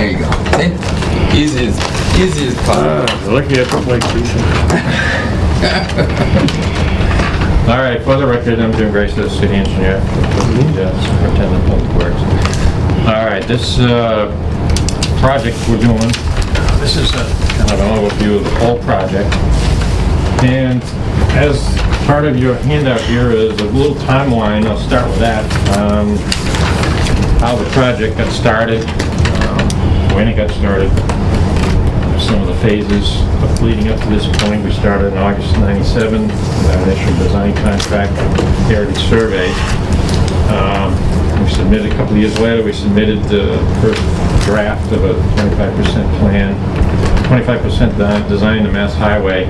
There you go. See? Easiest part. Lucky I put my teeth in. All right, for the record, I'm Jim Grace, the city engineer, superintendent of public works. All right, this project we're doing, this is a kind of an overview of the whole project. And as part of your handout here is a little timeline. I'll start with that. How the project got started, when it got started, some of the phases of leading up to this point. We started in August '97 with our initial design contract, Heritage Survey. We submitted a couple of years later, we submitted the first draft of a 25% plan, 25% design to Mass Highway.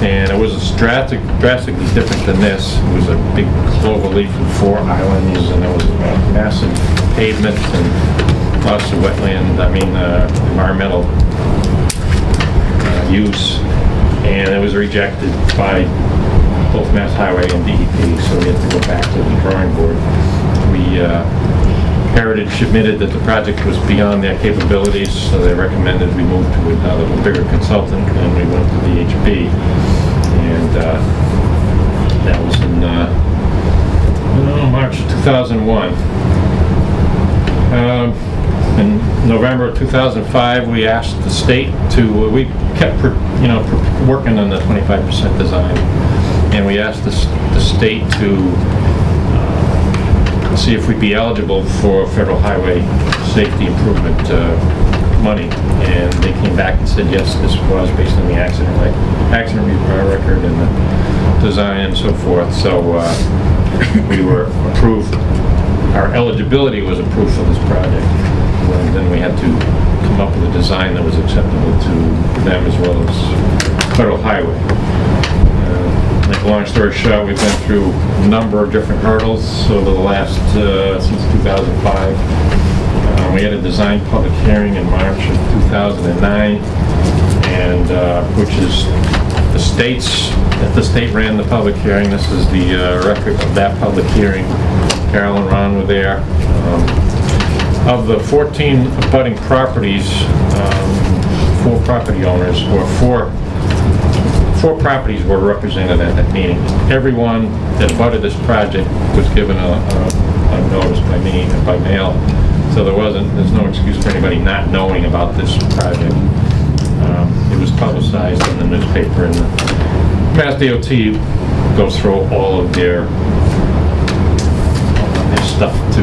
And it was drastically different than this. It was a big clover leaf with 4 islands, and there was massive pavement and lots of wetland, environmental use. And it was rejected by both Mass Highway and DEP, so we had to go back to the drawing board. Heritage admitted that the project was beyond their capabilities, so they recommended we move to a bigger consultant, and we went to VHB. And that was in March of 2001. In November of 2005, we asked the state to, we kept working on the 25% design, and we asked the state to see if we'd be eligible for federal highway safety improvement money, and they came back and said yes, this was based on the accident record and the design and so forth. So we were approved. Our eligibility was approved for this project. And then we had to come up with a design that was acceptable to them as well as federal highway. Make a long story short, we've been through a number of different hurdles over the last, since 2005. We had a design public hearing in March of 2009, and which is the state ran the public hearing. This is the record of that public hearing. Carol and Ron were there. Of the 14 abutting properties, 4 property owners, or four properties were represented at that meeting. Everyone that abutted this project was given a notice by me and by mail. So there's no excuse for anybody not knowing about this project. It was publicized in the newspaper, and the Mass DOT goes through all of their stuff to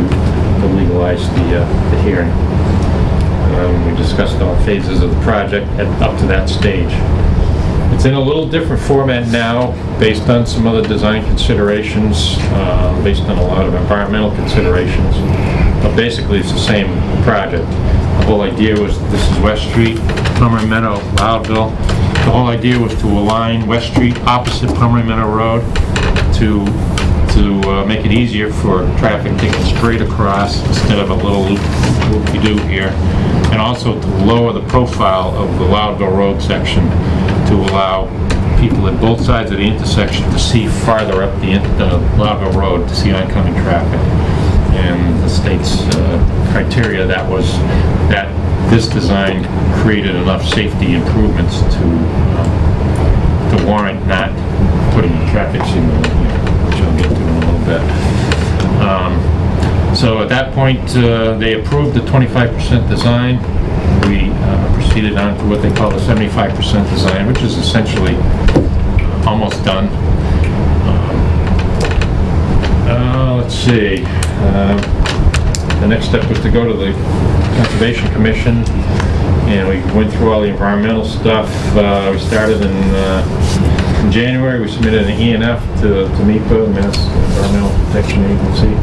legalize the hearing. We discussed all phases of the project up to that stage. It's in a little different format now, based on some other design considerations, based on a lot of environmental considerations. But basically, it's the same project. The whole idea was, this is West Street, Pomeroy Meadow, Loudville. The whole idea was to align West Street opposite Pomeroy Meadow Road to make it easier for traffic to get straight across instead of a little loop-de-doo here, and also to lower the profile of the Loudville Road section to allow people at both sides of the intersection to see farther up the Loudville Road to see oncoming traffic. And the state's criteria that was that this design created enough safety improvements to warrant not putting a traffic signal in here, which I'll get to in a little bit. So at that point, they approved the 25% design. We proceeded on to what they call the 75% design, which is essentially almost done. Let's see. The next step was to go to the Conservation Commission, and we went through all the environmental stuff. We started in January. We submitted an E&F to MEPA, the Mass Environmental Protection Agency.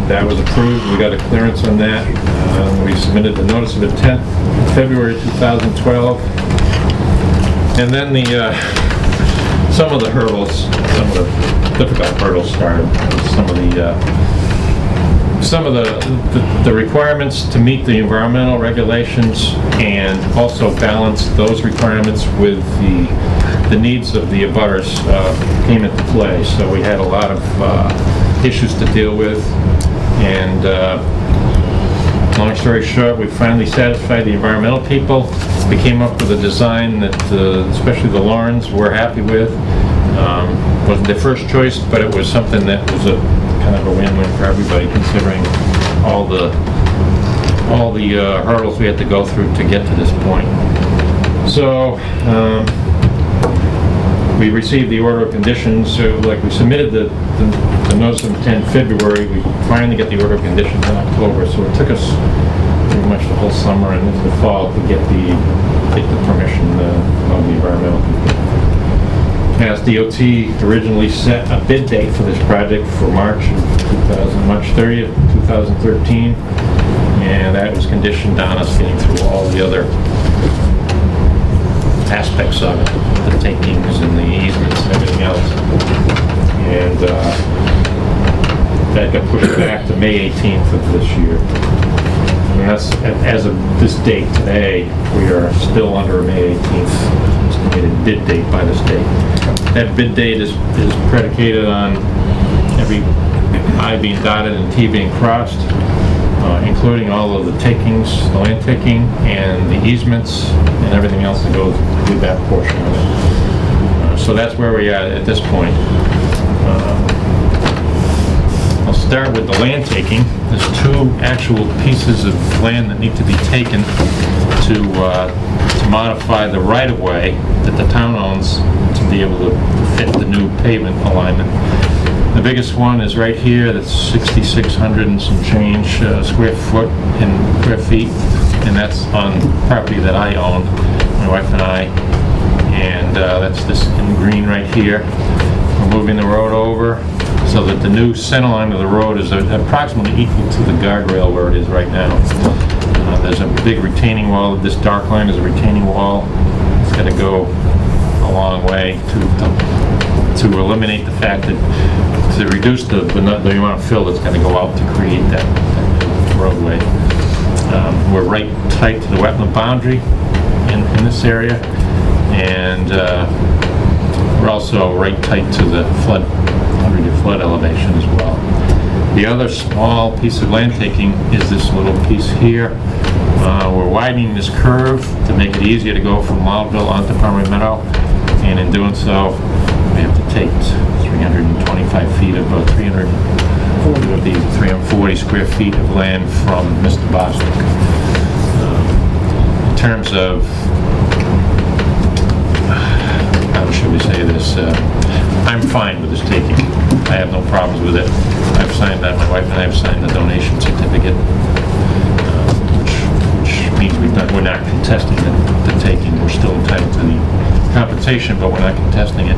That was approved. We got a clearance on that. We submitted the notice of intent in February 2012. And then some of the difficult hurdles started. Some of the requirements to meet the environmental regulations, and also balance those requirements with the needs of the abutters came into play. So we had a lot of issues to deal with, and Long story short, we finally satisfied the environmental people. We came up with a design that especially the Laurens were happy with. Wasn't their first choice, but it was something that was a kind of a win-win for everybody, considering all the hurdles we had to go through to get to this point. So we received the order of conditions. So like we submitted the notice of intent in February. We finally got the order of conditions in October. So it took us pretty much the whole summer and into the fall to get the permission of the environmental people. Mass DOT originally set a bid date for this project for March 30th, 2013, and that was conditioned on us getting through all the other aspects of it, the takings and the easements and everything else. And that got pushed back to May 18th of this year. And that's, as of this date today, we are still under a May 18th estimated bid date by the state. That bid date is predicated on every I being dotted and T being crossed, including all of the takings, the land taking, and the easements, and everything else that goes with that portion of it. So that's where we are at this point. I'll start with the land taking. There's two actual pieces of land that need to be taken to modify the right-of-way that the town owns to be able to fit the new pavement alignment. The biggest one is right here. That's 6,600 and some change square feet, and that's on property that I own, my wife and I. And that's this in green right here. We're moving the road over so that the new center line of the road is approximately equal to the guardrail where it is right now. There's a big retaining wall. This dark line is a retaining wall. It's got to go a long way to eliminate the fact that to reduce the amount of fill that's going to go out to create that roadway. We're right tight to the wetland boundary in this area, and we're also right tight to the flood, 100-year flood elevation as well. The other small piece of land taking is this little piece here. We're widening this curve to make it easier to go from Loudville onto Palmer Meadow, and in doing so, we have to take 325 feet of 340 square feet of land from Mr. Bostic. In terms of, how should we say this? I'm fine with this taking. I have no problems with it. I've signed that. My wife and I have signed the donation certificate, which means we're not contesting the taking. We're still entitled to the compensation, but we're not contesting it.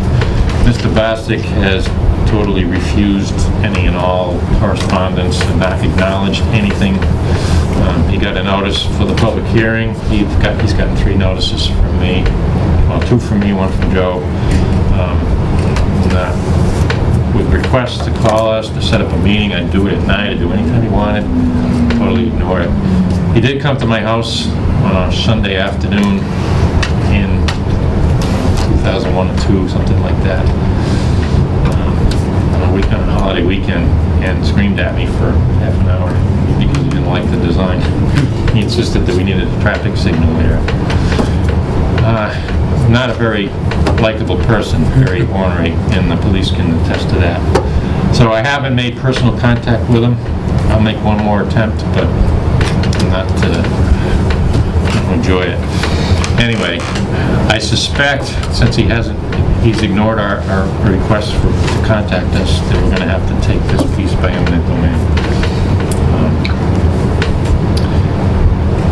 Mr. Bostic has totally refused any and all correspondence and not acknowledged anything. He got a notice for the public hearing. He's gotten 3 notices from me. Well, 2 from me, 1 from Joe. With requests to call us, to set up a meeting. I'd do it at night, I'd do it anytime he wanted. Totally ignore it. He did come to my house on a Sunday afternoon in 2001 or 2, something like that, on a holiday weekend, and screamed at me for half an hour because he didn't like the design. He insisted that we needed a traffic signal there. Not a very likable person, very ornery, and the police can attest to that. So I haven't made personal contact with him. I'll make one more attempt, but I'm not enjoy it. Anyway, I suspect, since he's ignored our request to contact us, that we're going to have to take this piece by eminent domain.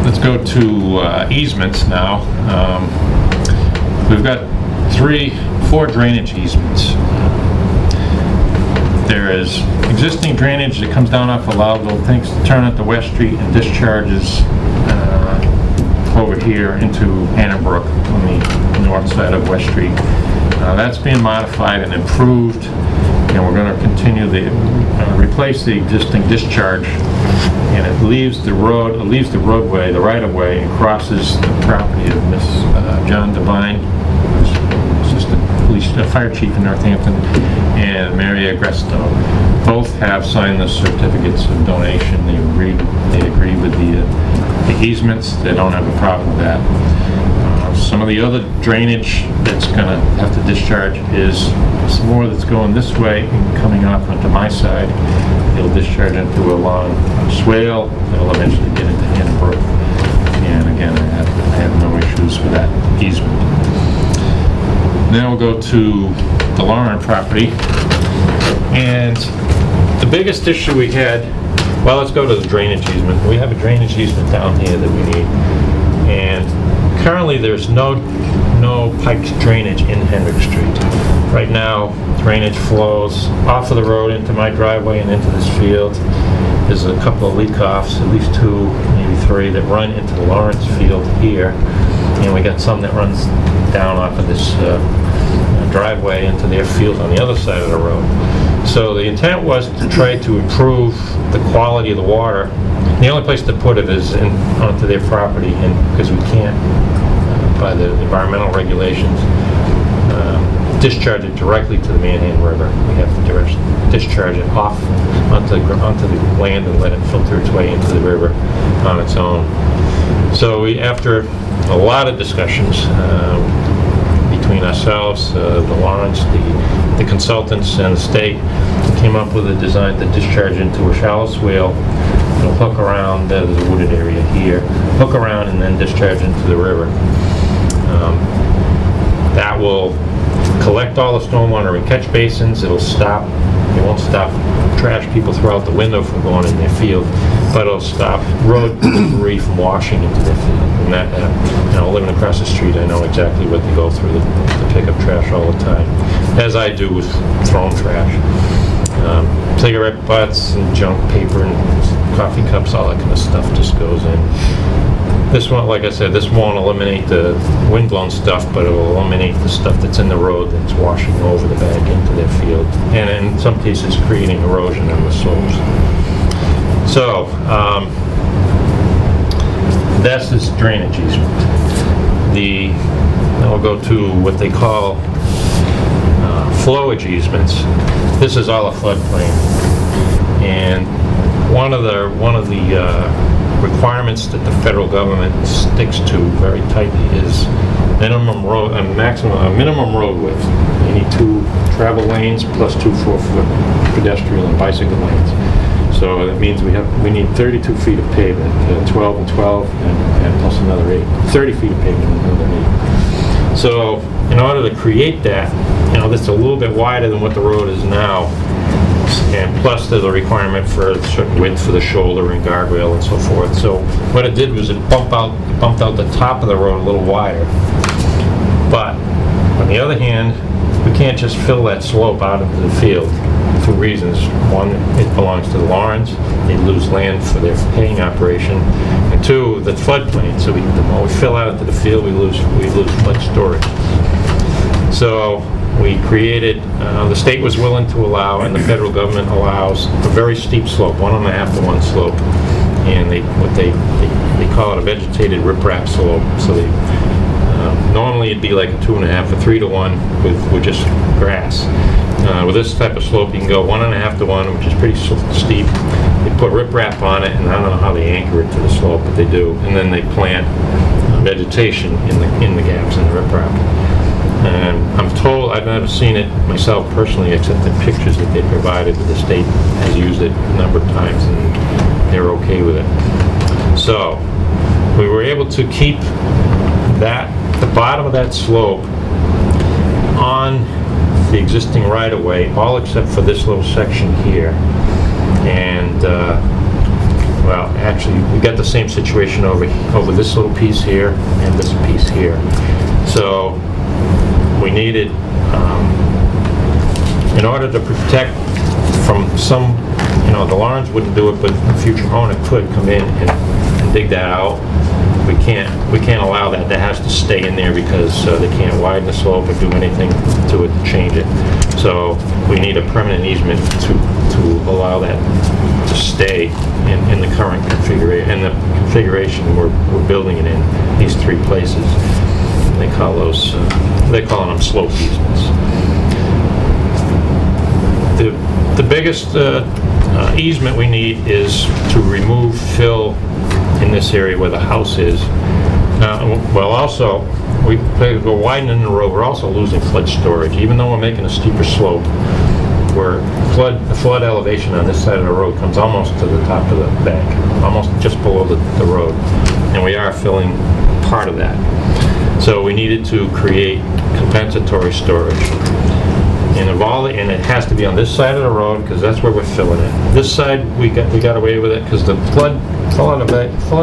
Let's go to easements now. We've got 4 drainage easements. There is existing drainage that comes down off of Loudville, takes the turn at the West Street and discharges over here into Annabrook on the north side of West Street. That's being modified and improved, and we're going to continue replace the existing discharge, and it leaves the roadway, the right-of-way, and crosses the property of Miss John Devine, who's assistant fire chief in Northampton, and Mary Agresto. Both have signed the certificates of donation. They agree with the easements. They don't have a problem with that. Some of the other drainage that's gonna have to discharge is some more that's going this way and coming off onto my side. It'll discharge into a long swale. It'll eventually get into Hannibrook. And again, I have no issues with that easement. Then we'll go to the Lauren property. And the biggest issue we had, well, let's go to the drainage easement. We have a drainage easement down here that we need. And currently there's no piped drainage in Hendrick Street. Right now, drainage flows off of the road into my driveway and into this field. There's a couple of leak-offs, at least 2, maybe 3, that run into the Lawrence field here. And we got some that runs down off of this driveway into their field on the other side of the road. So the intent was to try to improve the quality of the water. The only place to put it is onto their property, and because we can't, by the environmental regulations, discharge it directly to the Manhattan River. We have to discharge it off onto the land and let it filter its way into the river on its own. So after a lot of discussions between ourselves, the Lawrence, the consultants, and the state, we came up with a design to discharge into a shallow swale. It'll hook around, there's a wooded area here, hook around and then discharge into the river. That will collect all the stormwater in catch basins. It won't stop trash people throughout the window from going in their field, but it'll stop road debris from washing into their field. And that, living across the street, I know exactly what they go through to pick up trash all the time, as I do with throwing trash. Cigarette butts and junk paper and coffee cups, all that kind of stuff just goes in. This one, like I said, this won't eliminate the windblown stuff, but it will eliminate the stuff that's in the road that's washing over the bank into their field, and in some cases creating erosion on the slopes. So, that's this drainage easement. Now we'll go to what they call flowage easements. This is all a floodplain, and one of the requirements that the federal government sticks to very tightly is minimum road width. You need 2 travel lanes plus 2 4-foot pedestrian and bicycle lanes. So that means we need 32 feet of pavement, 12 and 12, and plus another 8. 30 feet of pavement and another 8. So in order to create that, that's a little bit wider than what the road is now. And plus there's a requirement for a certain width for the shoulder and guardrail and so forth. So what it did was it bumped out the top of the road a little wider. But on the other hand, we can't just fill that slope out into the field for 2 reasons. One, it belongs to the Lawrence. They lose land for their haying operation. And 2, the floodplain. So the more we fill out into the field, we lose flood storage. So we created, the state was willing to allow, and the federal government allows, a very steep slope, 1.5 to 1 slope, and they call it a vegetated riprap slope. So normally it'd be like a 2.5 or 3 to 1 with just grass. With this type of slope, you can go 1.5 to 1, which is pretty steep. They put riprap on it, and I don't know how they anchor it to the slope, but they do, and then they plant vegetation in the gaps in the riprap. And I'm told, I've never seen it myself personally, except the pictures that they provided. The state has used it a number of times, and they're okay with it. So we were able to keep the bottom of that slope on the existing right-of-way, all except for this little section here. And well, actually, we got the same situation over this little piece here and this piece here. So we needed, in order to protect from some, the Lawrence wouldn't do it, but the future owner could come in and dig that out. We can't allow that. That has to stay in there because they can't widen the slope or do anything to it to change it. So we need a permanent easement to allow that to stay in the current configuration. And the configuration we're building it in these 3 places. They call them slope easements. The biggest easement we need is to remove fill in this area where the house is. Well, also, we're widening the road, we're also losing flood storage. Even though we're making a steeper slope, where the flood elevation on this side of the road comes almost to the top of the bank, almost just below the road. And we are filling part of that. So we needed to create compensatory storage. And it has to be on this side of the road because that's where we're filling it. This side, we got away with it because the flood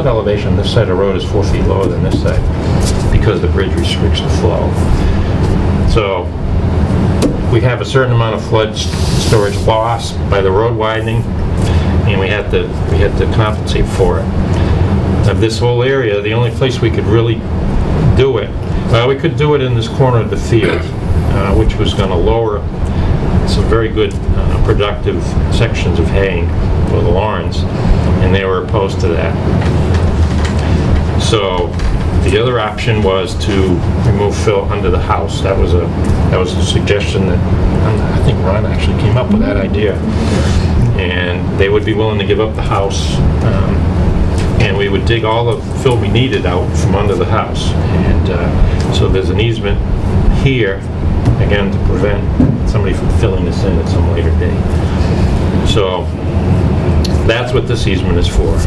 elevation on this side of the road is 4 feet lower than this side because the bridge restricts the flow. So we have a certain amount of flood storage loss by the road widening, and we had to compensate for it. Of this whole area, the only place we could really do it, we could do it in this corner of the field, which was going to lower some very good productive sections of haying with the lawns, and they were opposed to that. So the other option was to remove fill under the house. That was a suggestion that I think Ron actually came up with that idea, and they would be willing to give up the house, and we would dig all the fill we needed out from under the house. And so there's an easement here, again, to prevent somebody from filling this in at some later date. So that's what this easement is for.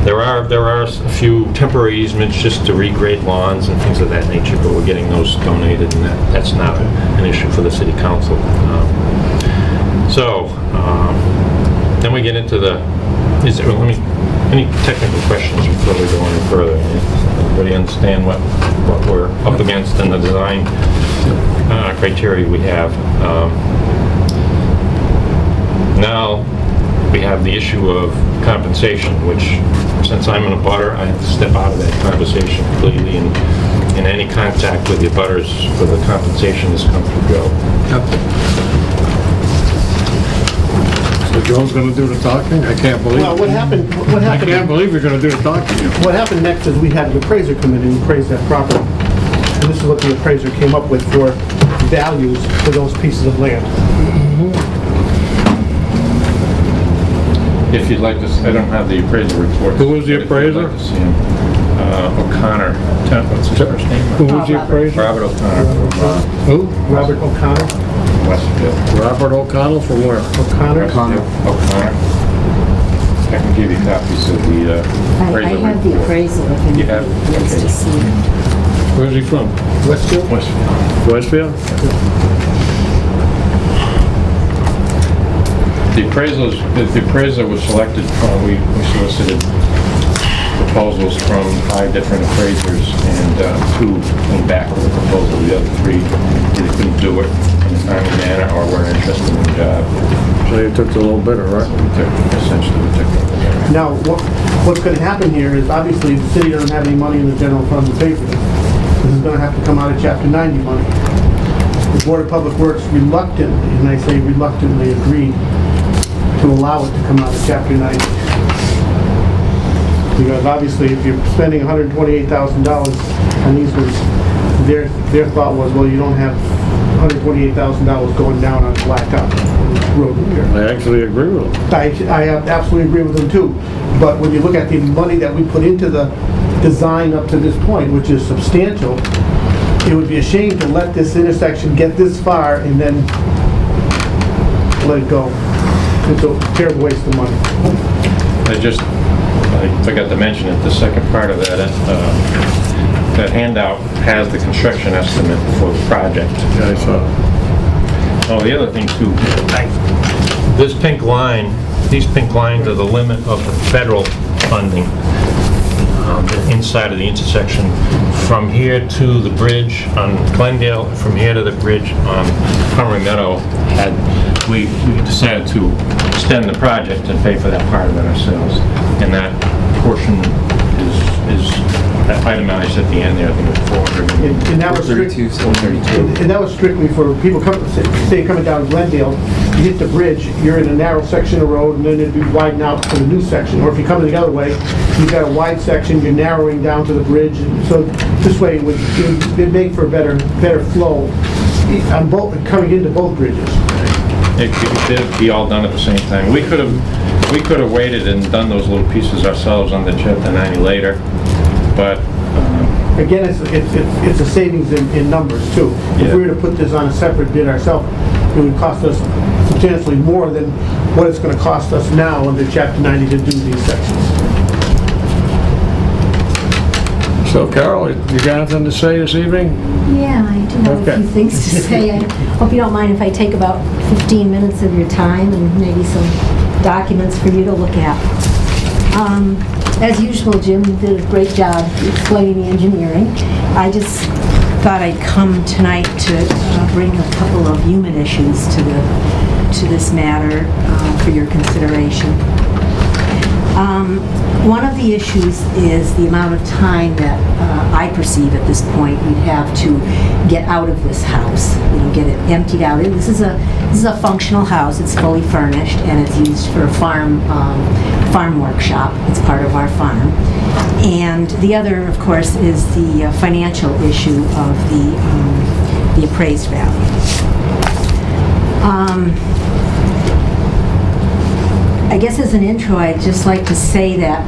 There are a few temporary easements just to regrade lawns and things of that nature, but we're getting those donated, and that's not an issue for the city council. Then we get into any technical questions before we go any further? Everybody understand what we're up against and the design criteria we have? Now we have the issue of compensation, which, since I'm in a butter, I have to step out of that conversation completely, and any contact with the butters for the compensation has come through Joe. So Joe's gonna do the talking? I can't believe Well, it. what happened? I can't believe you're gonna do the talking. What happened next is we had an appraiser come in and appraise that property. And this is what the appraiser came up with for values for those pieces of land. If you'd like to, I don't have the appraisal report. Who was the but if you'd appraiser? like to see him, O'Connor. What's his first name? Who was the appraiser? Robert O'Connor from Who? Robert O'Connor. Westfield. Robert O'Connell from where? O'Connor. O'Connor. I can give you copies of the I appraisal have the report. appraisal if anybody You have? wants Okay. to see it. Where's he from? Westfield. Westfield. Westfield? The appraiser was selected from, we solicited proposals from 5 different appraisers, and 2 came back with a proposal. The other 3 either couldn't do it in a timely manner or weren't interested in the job. So you took the little bit, right? Essentially, we took it. Now, what's going to happen here is obviously the city doesn't have any money in the general fund to pay for this. This is going to have to come out of Chapter 90 money. The Board of Public Works reluctantly, and I say reluctantly, agreed to allow it to come out of Chapter 90. Because obviously, if you're spending $128,000 on easements, their thought was, well, you don't have $128,000 going down on blacktop road here. I actually agree with him. I absolutely agree with them too. But when you look at the money that we put into the design up to this point, which is substantial, it would be a shame to let this intersection get this far and then let it go. It's a terrible waste of money. I forgot to mention it, the second part of that handout has the construction estimate for the project. Yeah, I saw. Oh, the other thing too, this pink line, these pink lines are the limit of the federal funding inside of the intersection. From here to the bridge on Glendale, from here to the bridge on Conroy Meadow, we decided to extend the project and pay for that part of it ourselves. And that portion is itemized at the end there, I think it was 400. And that was 32, still 32. And that was strictly for people say coming down Glendale, you hit the bridge, you're in a narrow section of road, and then it'd be widened out to the new section. Or if you're coming the other way, you've got a wide section, you're narrowing down to the bridge. And so this way, it would make for a better flow on both, coming into both bridges. It could be all done at the same time. We could have because we could have waited and done those little pieces ourselves on the Chapter 90 later, but Again, it's a savings in numbers too. If Yeah. we were to put this on a separate bid ourselves, it would cost us substantially more than what it's gonna cost us now under Chapter 90 to do these sections. So Carol, you got anything to say this evening? Yeah, I do have a Okay. few things to say. I hope you don't mind if I take about 15 minutes of your time and maybe some documents for you to look at. As usual, Jim did a great job explaining the engineering. I just thought I'd come tonight to bring a couple of human issues to this matter for your consideration. One of the issues is the amount of time that I perceive at this point we'd have to get out of this house, get it emptied out. This is a functional house. It's fully furnished and it's used for a farm workshop. It's part of our farm. And the other, of course, is the financial issue of the appraised value. I guess as an intro, I'd just like to say that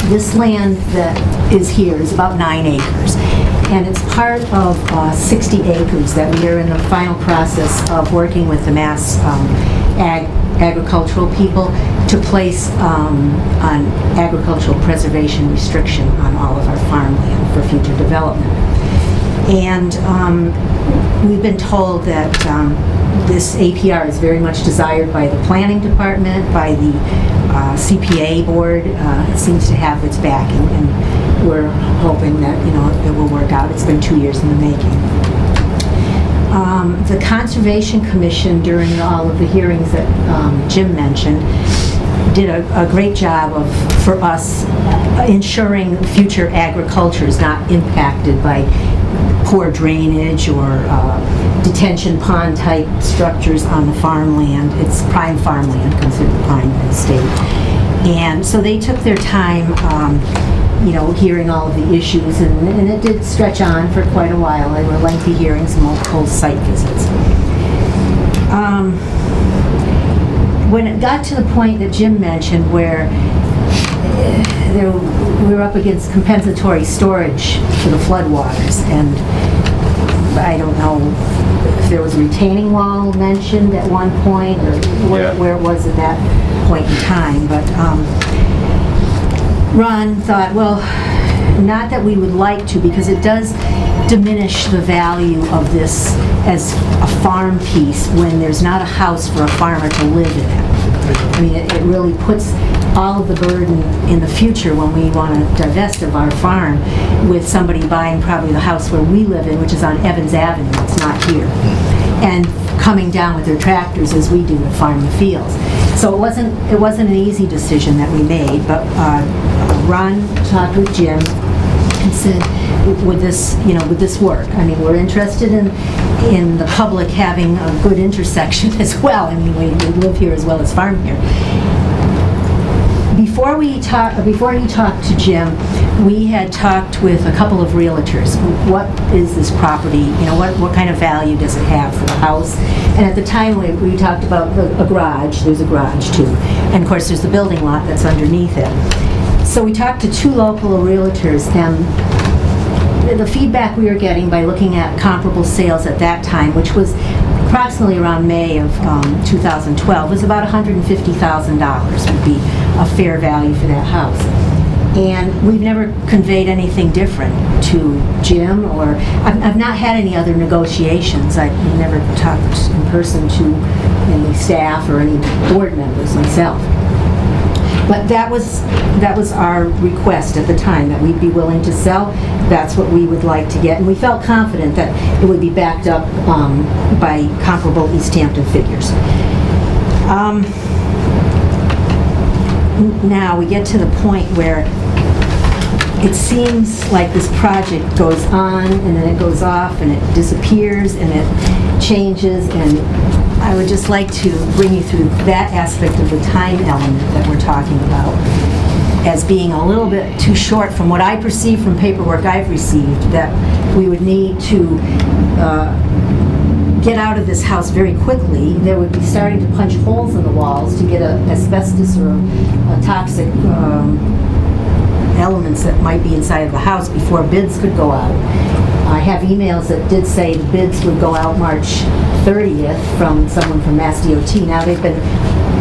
this land that is here is about 9 acres. And it's part of 60 acres that we are in the final process of working with the Mass agricultural people to place on agricultural preservation restriction on all of our farmland for future development. And we've been told that this APR is very much desired by the planning department, by the CPA board. It seems to have its backing, and we're hoping that it will work out. It's been 2 years in the making. The Conservation Commission, during all of the hearings that Jim mentioned, did a great job for us ensuring future agriculture is not impacted by poor drainage or detention pond type structures on the farmland. It's prime farmland, considered prime by the state. And so they took their time hearing all of the issues, and it did stretch on for quite a while. They were lengthy hearings, multiple site visits. When it got to the point that Jim mentioned where we were up against compensatory storage for the floodwaters, and I don't know if there was a retaining wall mentioned at one point, or where it was at that point in time, but Ron thought, well, not that we would like to, because it does diminish the value of this as a farm piece when there's not a house for a farmer to live in it. I mean, it really puts all of the burden in the future when we want to divest of our farm with somebody buying probably the house where we live in, which is on Evans Avenue. It's not here. And coming down with their tractors as we do to farm the fields. So it wasn't an easy decision that we made, but Ron talked with Jim and said, would this work? I mean, we're interested in the public having a good intersection as well. I mean, we live here as well as farm here. Before he talked to Jim, we had talked with a couple of realtors. What is this property? What kind of value does it have for the house? And at the time, we talked about a garage. There's a garage too, and of course, there's the building lot that's underneath it. So we talked to 2 local realtors, and the feedback we were getting by looking at comparable sales at that time, which was approximately around May of 2012, was about $150,000 would be a fair value for that house. And we've never conveyed anything different to Jim, or I've not had any other negotiations. I've never talked in person to any staff or any board members myself. But that was our request at the time, that we'd be willing to sell. That's what we would like to get. And we felt confident that it would be backed up by comparable Easthampton figures. Now we get to the point where it seems like this project goes on and then it goes off and it disappears and it changes, and I would just like to bring you through that aspect of the time element that we're talking about as being a little bit too short from what I perceive from paperwork I've received, that we would need to get out of this house very quickly, they would be starting to punch holes in the walls to get asbestos or toxic elements that might be inside of the house before bids could go out. I have emails that did say the bids would go out March 30th from someone from Mass DOT. Now they've been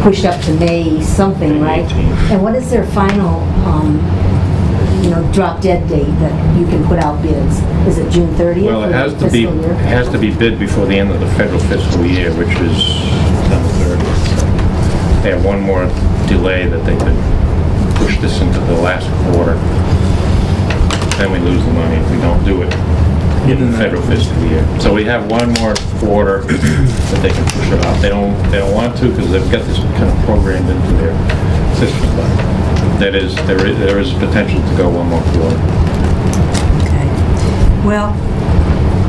pushed up to May something, right? 18th. And what is their final, drop dead date that you can put out bids? Is it June 30th? Well, it for has the to be, fiscal year? it has to be bid before the end of the federal fiscal year, which is September 30th. So they have one more delay that they could push this into the last quarter. Then we lose the money if we don't do it in the federal fiscal year. So we have one more quarter that they can push it off. They don't want to because they've got this kind of programmed into their system, but there is potential to go one more quarter. Okay. Well,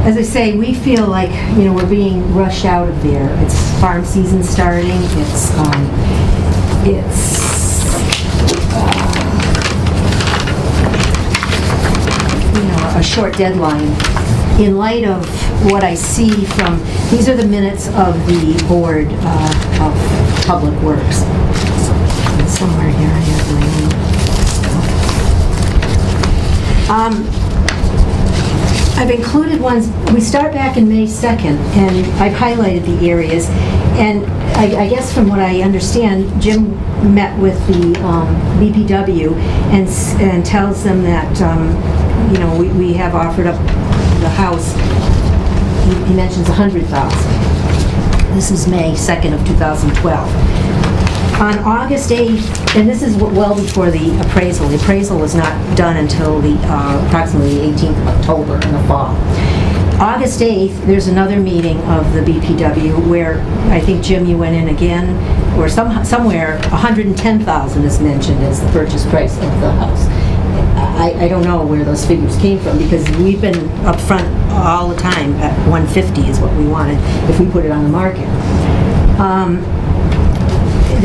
as I say, we feel like, we're being rushed out of there. It's farm season starting. It's a short deadline. In light of what I see from, these are the minutes of the Board of Public Works. And somewhere here I have my name. I've included ones, we start back in May 2nd, and I've highlighted the areas. And I guess from what I understand, Jim met with the BPW and tells them that, we have offered up the house. He mentions $100,000. This is May 2nd of 2012. On August 8th, and this is well before the appraisal. The appraisal was not done until approximately the 18th of October in the fall. August 8th, there's another meeting of the BPW where I think, Jim, you went in again, or somewhere $110,000 is mentioned as the purchase price of the house. I don't know where those figures came from because we've been up front all the time at $150 is what we wanted if we put it on the market.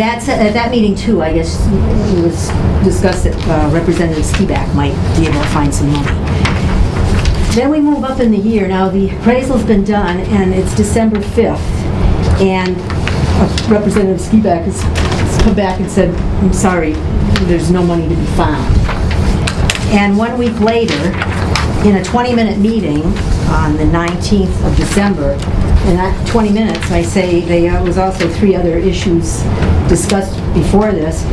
At that meeting too, I guess it was discussed that Representative Skiback might be able to find some money. Then we move up in the year. Now the appraisal's been done and it's December 5th and Representative Skiback has come back and said, I'm sorry, there's no money to be found. And 1 week later, in a 20-minute meeting on the 19th of December, in that 20 minutes, I say there was also 3 other issues discussed before this.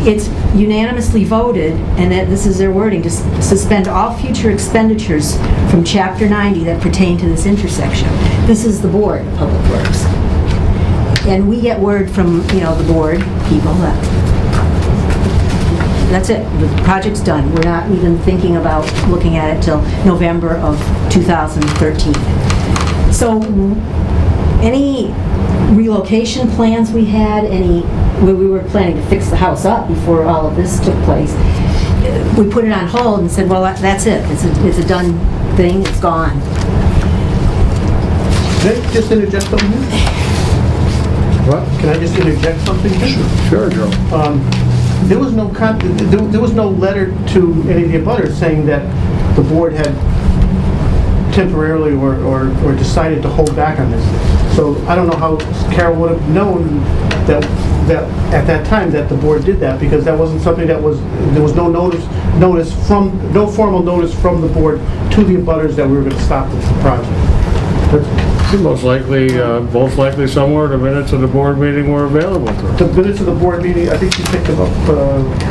It's unanimously voted, and that this is their wording, to suspend all future expenditures from Chapter 90 that pertain to this intersection. This is the Board of Public Works. And we get word from, the board people that that's it. The project's done. We're not even thinking about looking at it till November of 2013. So any relocation plans we had, where we were planning to fix the house up before all of this took place, we put it on hold and said, well, that's it. It's a done thing. It's gone. Can I just interject something here? What? Can I just interject something here? Sure, Joe. There was no letter to any of the abutters saying that the board had temporarily or decided to hold back on this. So I don't know how Carol would have known that at that time that the board did that, because that wasn't something there was no formal notice from the board to the abutters that we were going to stop the project. Most likely somewhere the minutes of the board meeting were available to us. The minutes of the board meeting, I think you picked them up.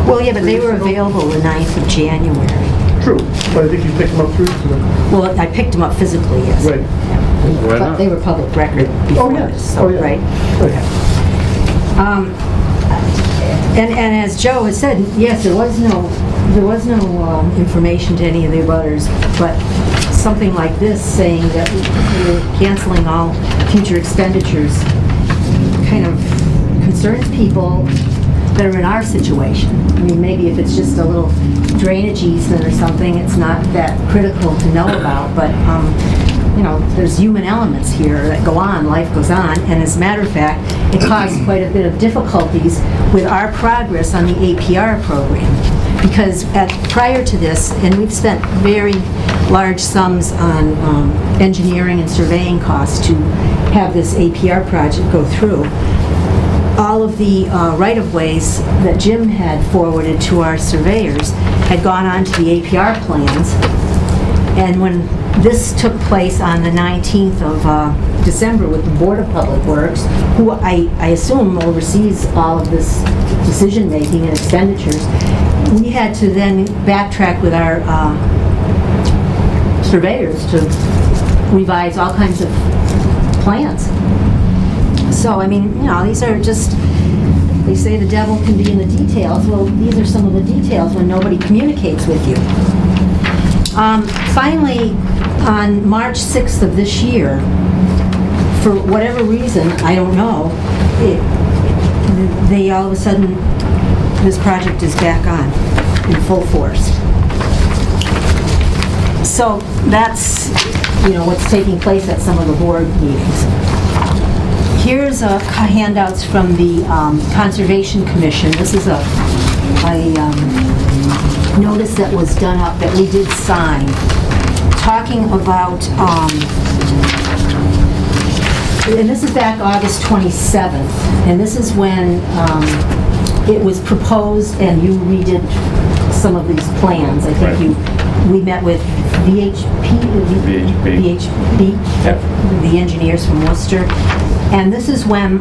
Well, yeah, but they were available the 9th of January. True, but I think you picked them up through. Well, I picked them up physically, yes. Right. Why But not? they were public record before this, so, right? Okay. And as Joe has said, yes, there was no information to any of the abutters, but something like this saying that we're canceling all future expenditures kind of concerns people that are in our situation. I mean, maybe if it's just a little drainage easement or something, it's not that critical to know about, but there's human elements here that go on, life goes on, and as a matter of fact, it caused quite a bit of difficulties with our progress on the APR program. because prior to this, and we've spent very large sums on engineering and surveying costs to have this APR project go through, all of the right-of-ways that Jim had forwarded to our surveyors had gone on to the APR plans. And when this took place on the 19th of December with the Board of Public Works, who I assume oversees all of this decision-making and expenditures, we had to then backtrack with our surveyors to revise all kinds of plans. So, I mean, you know, these are just, they say the devil can be in the details. Well, these are some of the details when nobody communicates with you. Finally, on March 6th of this year, for whatever reason, I don't know, they all of a sudden, this project is back on in full force. So that's, you know, what's taking place at some of the board meetings. Here's handouts from the Conservation Commission. This is a notice that was done up that we did sign, talking about, and this is back August 27th, and this is when it was proposed and you redid some of these plans. I think we met with VHB, Yep. the engineers from Worcester, and this is when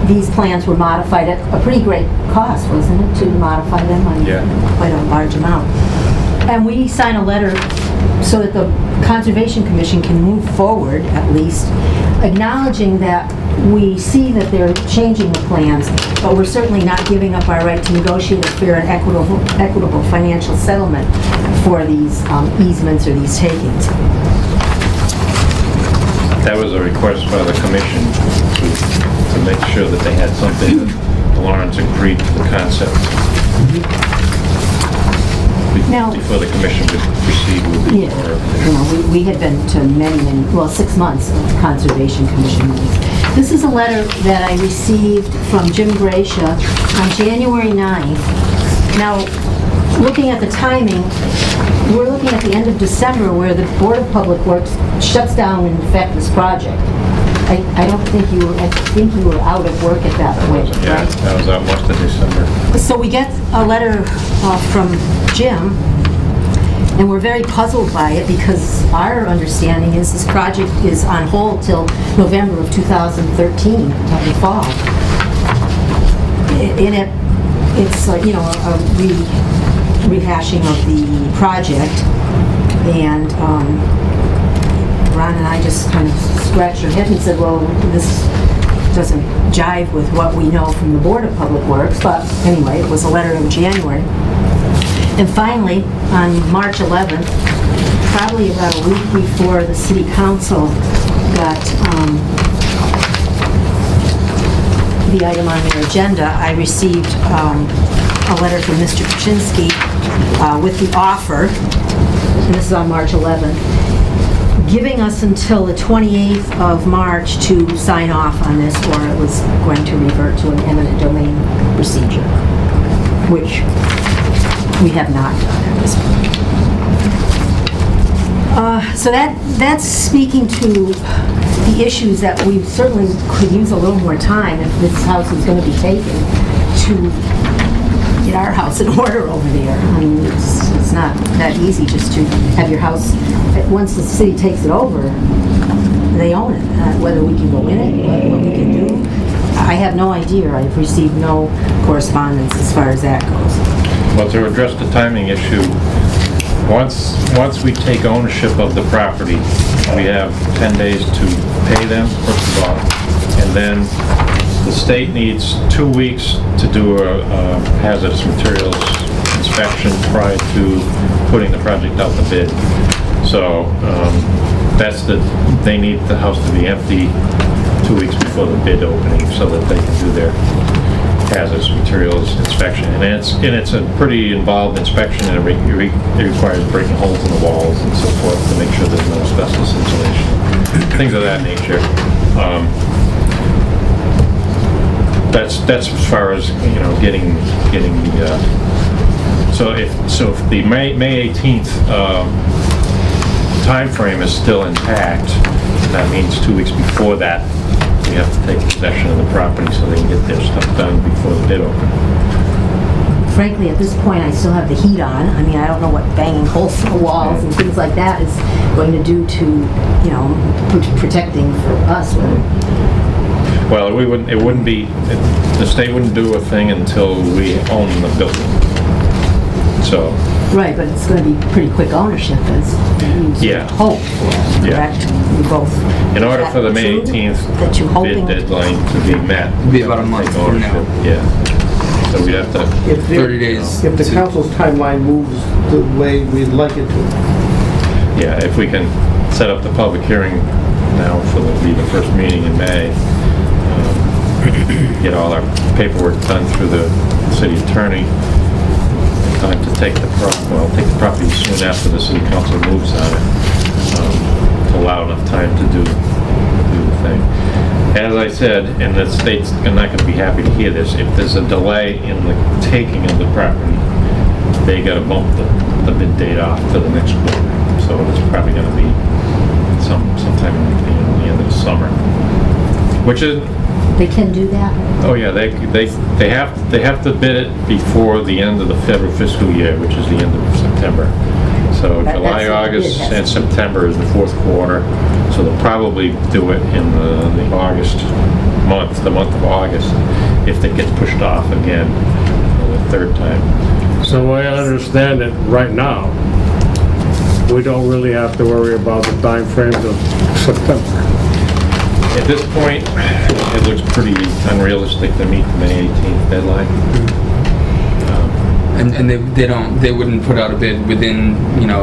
these plans were modified at a pretty great cost, wasn't it, to modify them on quite a large amount. And we sign a letter so that the Conservation Commission can move forward, at least, acknowledging that we see that they're changing the plans, but we're certainly not giving up our right to negotiate a fair and equitable financial settlement for these easements or these takings. That was a request by the commission to make sure that they had something that Lawrence agreed to the concept. Now, before the commission would proceed with the you know, we had been to many, 6 months of Conservation Commission meetings. This is a letter that I received from Jim Gracia on January 9th. Now, looking at the timing, we're looking at the end of December where the Board of Public Works shuts down, in effect, this project. I don't think you were, I think you were out of work at that point, Yeah, right? that was out most of December. So we get a letter from Jim, and we're very puzzled by it because our understanding is this project is on hold till November of 2013, of the fall. It's you know, a rehashing of the project, and Ron and I just kind of scratched our head and said, well, this doesn't jive with what we know from the Board of Public Works, but anyway, it was a letter in January. And finally, on March 11th, probably about a week before the City Council got the item on their agenda, I received a letter from Mr. Kuczynski with the offer, and this is on March 11th, giving us until the 28th of March to sign off on this, or it was going to revert to an eminent domain procedure, which we have not done at this point. So that's speaking to the issues that we certainly could use a little more time if this house is going to be taken to get our house in order over there. I mean, it's not that easy just to have your house, once the city takes it over, they own it. Whether we can go in it, what we can do, I have no idea. I've received no correspondence as far as that goes. Well, to address the timing issue, once we take ownership of the property, we have 10 days to pay them, first of all, and then the state needs 2 weeks to do a hazardous materials inspection prior to putting the project out to bid. So they need the house to be empty 2 weeks before the bid opening so that they can do their hazardous materials inspection. And it's a pretty involved inspection, and it requires breaking holes in the walls and so forth to make sure there's no asbestos insulation, things of that nature. That's as far as, you know, getting the So if the May 18th timeframe is still intact, that means 2 weeks before that, we have to take possession of the property so they can get their stuff done before the bid open. Frankly, at this point, I still have the heat on. I mean, I don't know what banging holes in the walls and things like that is going to do to, you know, protecting for us. Well, it wouldn't be, the state wouldn't do a thing until we own the building. So, Right, but it's going to be pretty quick ownership, as you Yeah. hope for, Yeah. correct? You both. in order Is for the that May true? 18th That you're bid hoping? deadline to be met. It'd be about a month take from ownership. now. Yeah. So we'd have to, If the- 30 days. If the to- council's timeline moves the way we'd like it to. yeah, if we can set up the public hearing now for the first meeting in May, get all our paperwork done through the city attorney, time to take the property soon after the city council moves on it, to allow enough time to do the thing. As I said, and the state's not going to be happy to hear this, if there's a delay in the taking of the property, they got to bump the bid date off to the next quarter. So it's probably going to be sometime in the end of the summer, which is, They can do that? oh yeah, they have to bid it before the end of the federal fiscal year, which is the end of September. So That's July, the August, bid, and yes. September is the fourth quarter. So they'll probably do it in the August month, the month of August, if it gets pushed off again the third time. So I understand it right now, we don't really have to worry about the time frames of September. At this point, it looks pretty unrealistic to meet the May 18th deadline. And they wouldn't put out a bid within,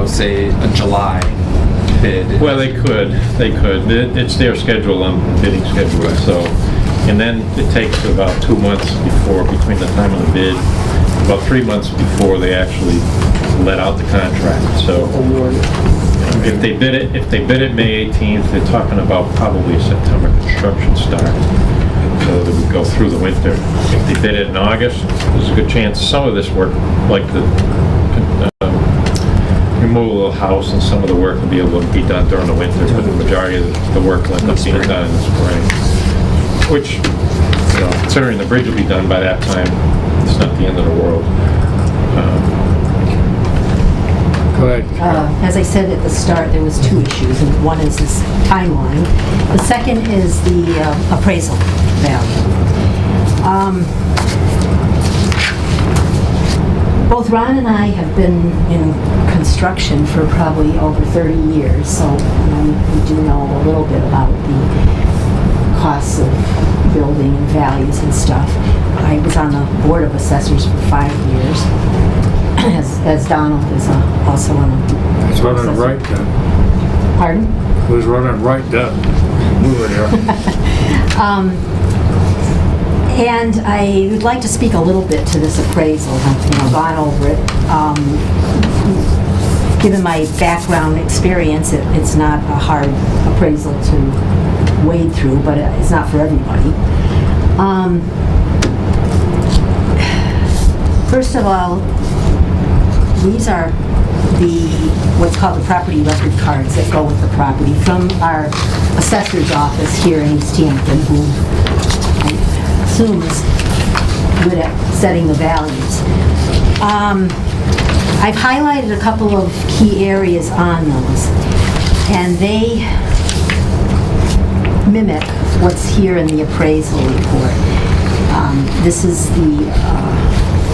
say, a July bid. Well, they could. It's their schedule, bidding schedule, so, and then it takes about 2 months between the time of the bid, about 3 months before they actually let out the contract, so. If they bid it May 18th, they're talking about probably a September construction start. So that would go through the winter. If they bid it in August, there's a good chance some of this work, like the removal of the house and some of the work will be able to be done during the winter, but the majority of the work will end up being done in the spring. Which, considering the bridge will be done by that time, it's not the end of the world. Go ahead. As I said at the start, there was 2 issues, and one is this timeline. The second is the appraisal value. Both Ron and I have been in construction for probably over 30 years, so we do know a little bit about the costs of building and values and stuff. I was on the Board of Assessors for 5 years. As Donald is also on a... It's running right then. Pardon? Who's running right then? Move it here. And I would like to speak a little bit to this appraisal. I've gone over it. Given my background experience, it's not a hard appraisal to wade through, but it's not for everybody. First of all, these are what's called the property record cards that go with the property from our assessor's office here in Easthampton, who I assume is good at setting the values. I've highlighted a couple of key areas on those, and they mimic what's here in the appraisal report. This is the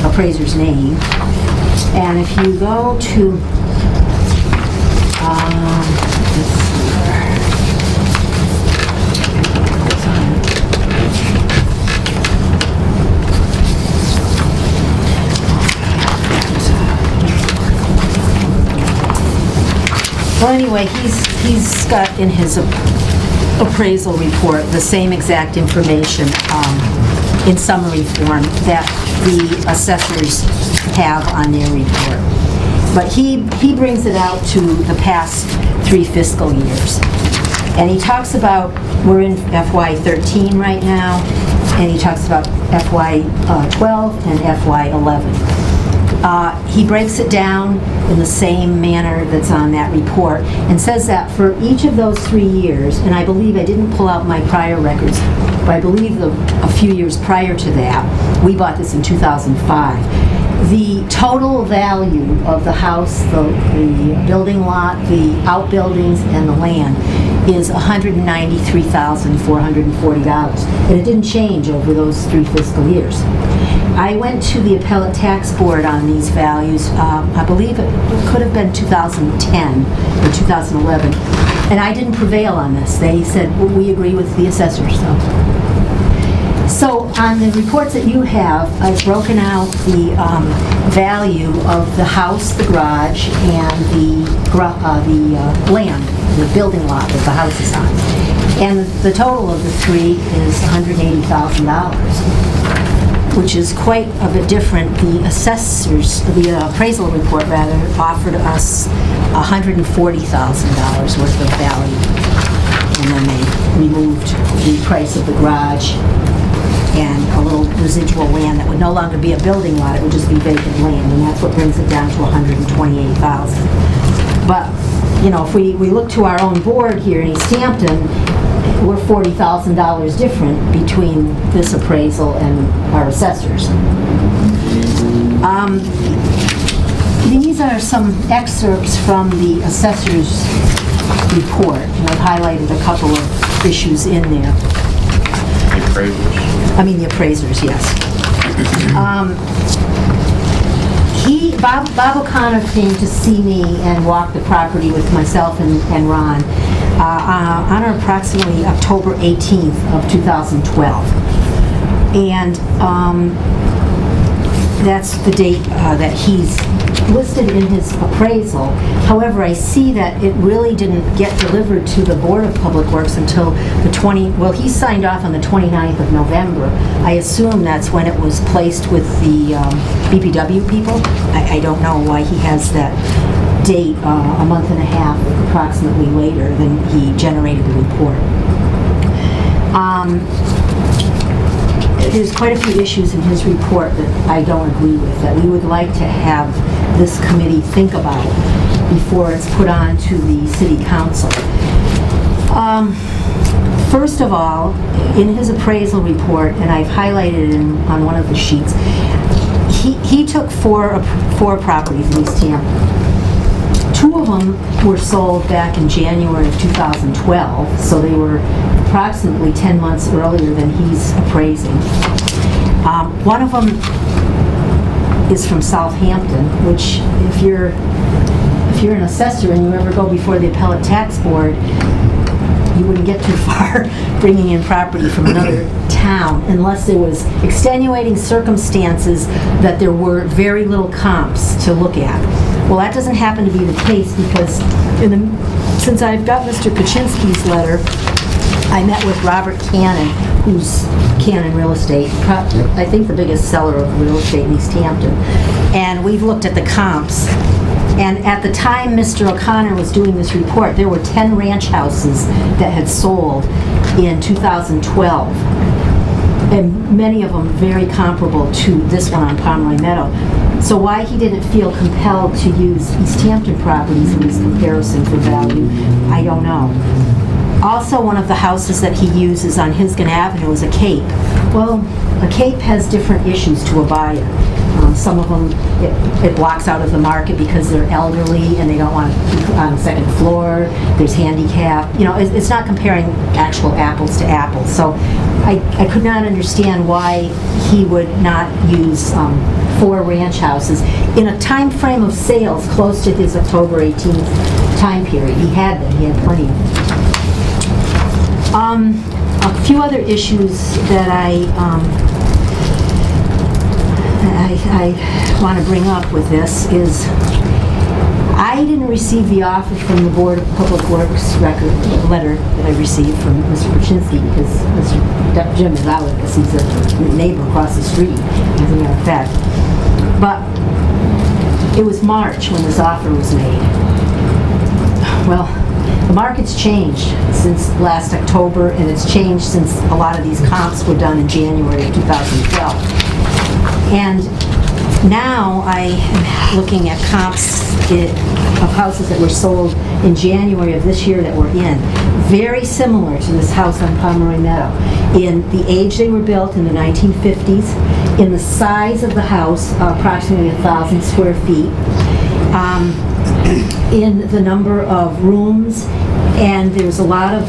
appraiser's name. And if you go to, let's see here. Well, anyway, he's got in his appraisal report the same exact information in summary form that the assessors have on their report. But he brings it out to the past 3 fiscal years. And he talks about, we're in FY13 right now, and he talks about FY12 and FY11. He breaks it down in the same manner that's on that report and says that for each of those 3 years, and I believe I didn't pull out my prior records, but I believe a few years prior to that, we bought this in 2005. The total value of the house, the building lot, the outbuildings, and the land is $193,440, and it didn't change over those 3 fiscal years. I went to the appellate tax board on these values, I believe it could have been 2010 or 2011, and I didn't prevail on this. They said, well, we agree with the assessors, So on the reports that you have, I've broken out the value of the house, the garage, and the land, the building lot that the house is on. And the total of the 3 is $180,000, which is quite a bit different. The appraisal report rather, offered us $140,000 worth of value. And then they removed the price of the garage and a little residual land that would no longer be a building lot, it would just be vacant land, and that's what brings it down to $128,000. But, you know, if we look to our own board here in Easthampton, we're $40,000 different between this appraisal and our assessors. These are some excerpts from the assessor's report, and I've highlighted a couple of issues in there. The appraisers, yes. Bob O'Connor came to see me and walk the property with myself and Ron on or approximately October 18th of 2012. And that's the date that he's listed in his appraisal. However, I see that it really didn't get delivered to the Board of Public Works until he signed off on the 29th of November. I assume that's when it was placed with the BPW people. I don't know why he has that date a month and a half approximately later than he generated the report. There's quite a few issues in his report that I don't agree with, that we would like to have this committee think about before it's put on to the city council. First of all, in his appraisal report, and I've highlighted it on one of the sheets, he took four properties in Easthampton. 2 of them were sold back in January of 2012, so they were approximately 10 months earlier than he's appraising. One of them is from Southampton, which if you're an assessor and you ever go before the appellate tax board, you wouldn't get too far bringing in property from another town unless there was extenuating circumstances that there were very little comps to look at. Well, that doesn't happen to be the case because since I've got Mr. Kaczynski's letter, I met with Robert Cannon, who's Cannon Real Estate, I think the biggest seller of real estate in Easthampton, and we've looked at the comps. And at the time Mr. O'Connor was doing this report, there were 10 ranch houses that had sold in 2012, and many of them very comparable to this one on Pomeroy Meadow. So why he didn't feel compelled to use Easthampton properties in his comparison for value, I don't know. Also, one of the houses that he uses on Hisgan Avenue is a Cape. Well, a Cape has different issues to a buyer. Some of them, it blocks out of the market because they're elderly and they don't want to keep on the second floor. There's handicap. You know, it's not comparing actual apples to apples. So I could not understand why he would not use 4 ranch houses in a time frame of sales close to his October 18th time period. He had plenty of them. A few other issues that I want to bring up with this is I didn't receive the offer from the Board of Public Works letter that I received from Mr. Kaczynski because Mr. Jim is out because he's a neighbor across the street, as a matter of fact. But it was March when this offer was made. Well, the market's changed since last October, and it's changed since a lot of these comps were done in January of 2012. And Now I am looking at comps of houses that were sold in January of this year that were in. Very similar to this house on Pomeroy Meadow. In the age they were built, in the 1950s, in the size of the house, approximately 1,000 square feet, in the number of rooms, and there's a lot of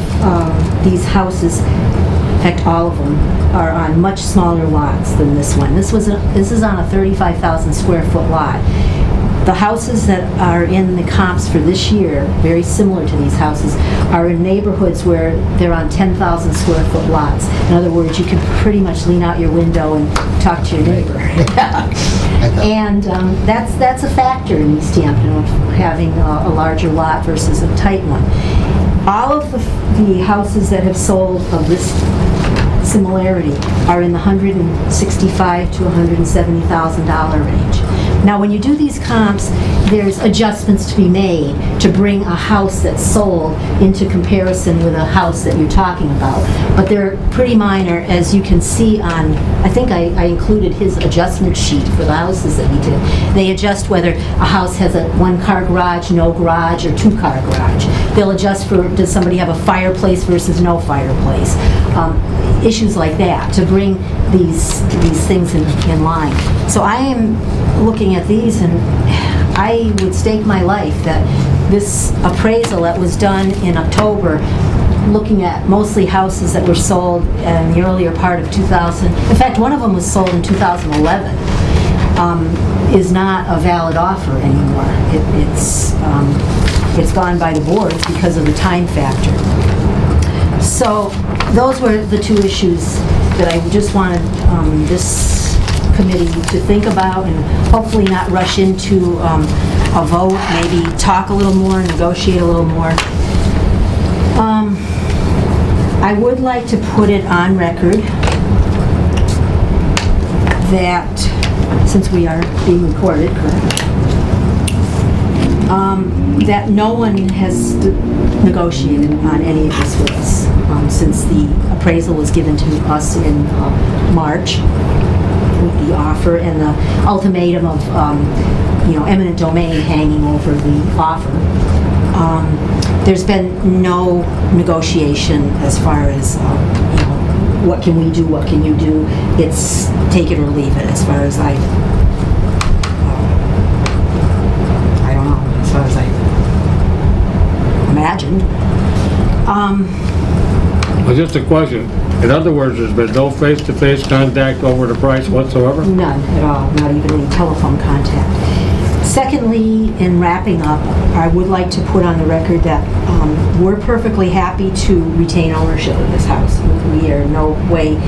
these houses, in fact all of them, are on much smaller lots than this one. This is on a 35,000 square foot lot. The houses that are in the comps for this year, very similar to these houses, are in neighborhoods where they're on 10,000 square foot lots. In other words, you can pretty much lean out your window and talk to your neighbor. And that's a factor in Easthampton, of having a larger lot versus a tight one. All of the houses that have sold of this similarity are in the $165,000 to $170,000 range. Now, when you do these comps, there's adjustments to be made to bring a house that's sold into comparison with a house that you're talking about. But they're pretty minor, as you can see on, I think I included his adjustment sheet for the houses that he did. They adjust whether a house has a one-car garage, no garage, or two-car garage. They'll adjust for, does somebody have a fireplace versus no fireplace? Issues like that, to bring these things in line. So I am looking at these, and I would stake my life that this appraisal that was done in October, looking at mostly houses that were sold in the earlier part of 2000, in fact one of them was sold in 2011, is not a valid offer anymore. It's gone by the boards because of the time factor. So those were the two issues that I just wanted this committee to think about, and hopefully not rush into a vote, maybe talk a little more, negotiate a little more. I would like to put it on record that, since we are being recorded, correct? That no one has negotiated on any of this with us since the appraisal was given to us in March, with the offer and the ultimatum of eminent domain hanging over the offer. There's been no negotiation as far as what can we do, what can you do. It's take it or leave it, as far as I don't know, as far as I imagined. Well, just a question. In other words, there's been no face-to-face contact over the price whatsoever? None at all, not even any telephone contact. Secondly, in wrapping up, I would like to put on the record that we're perfectly happy to retain ownership of this house. We are in no way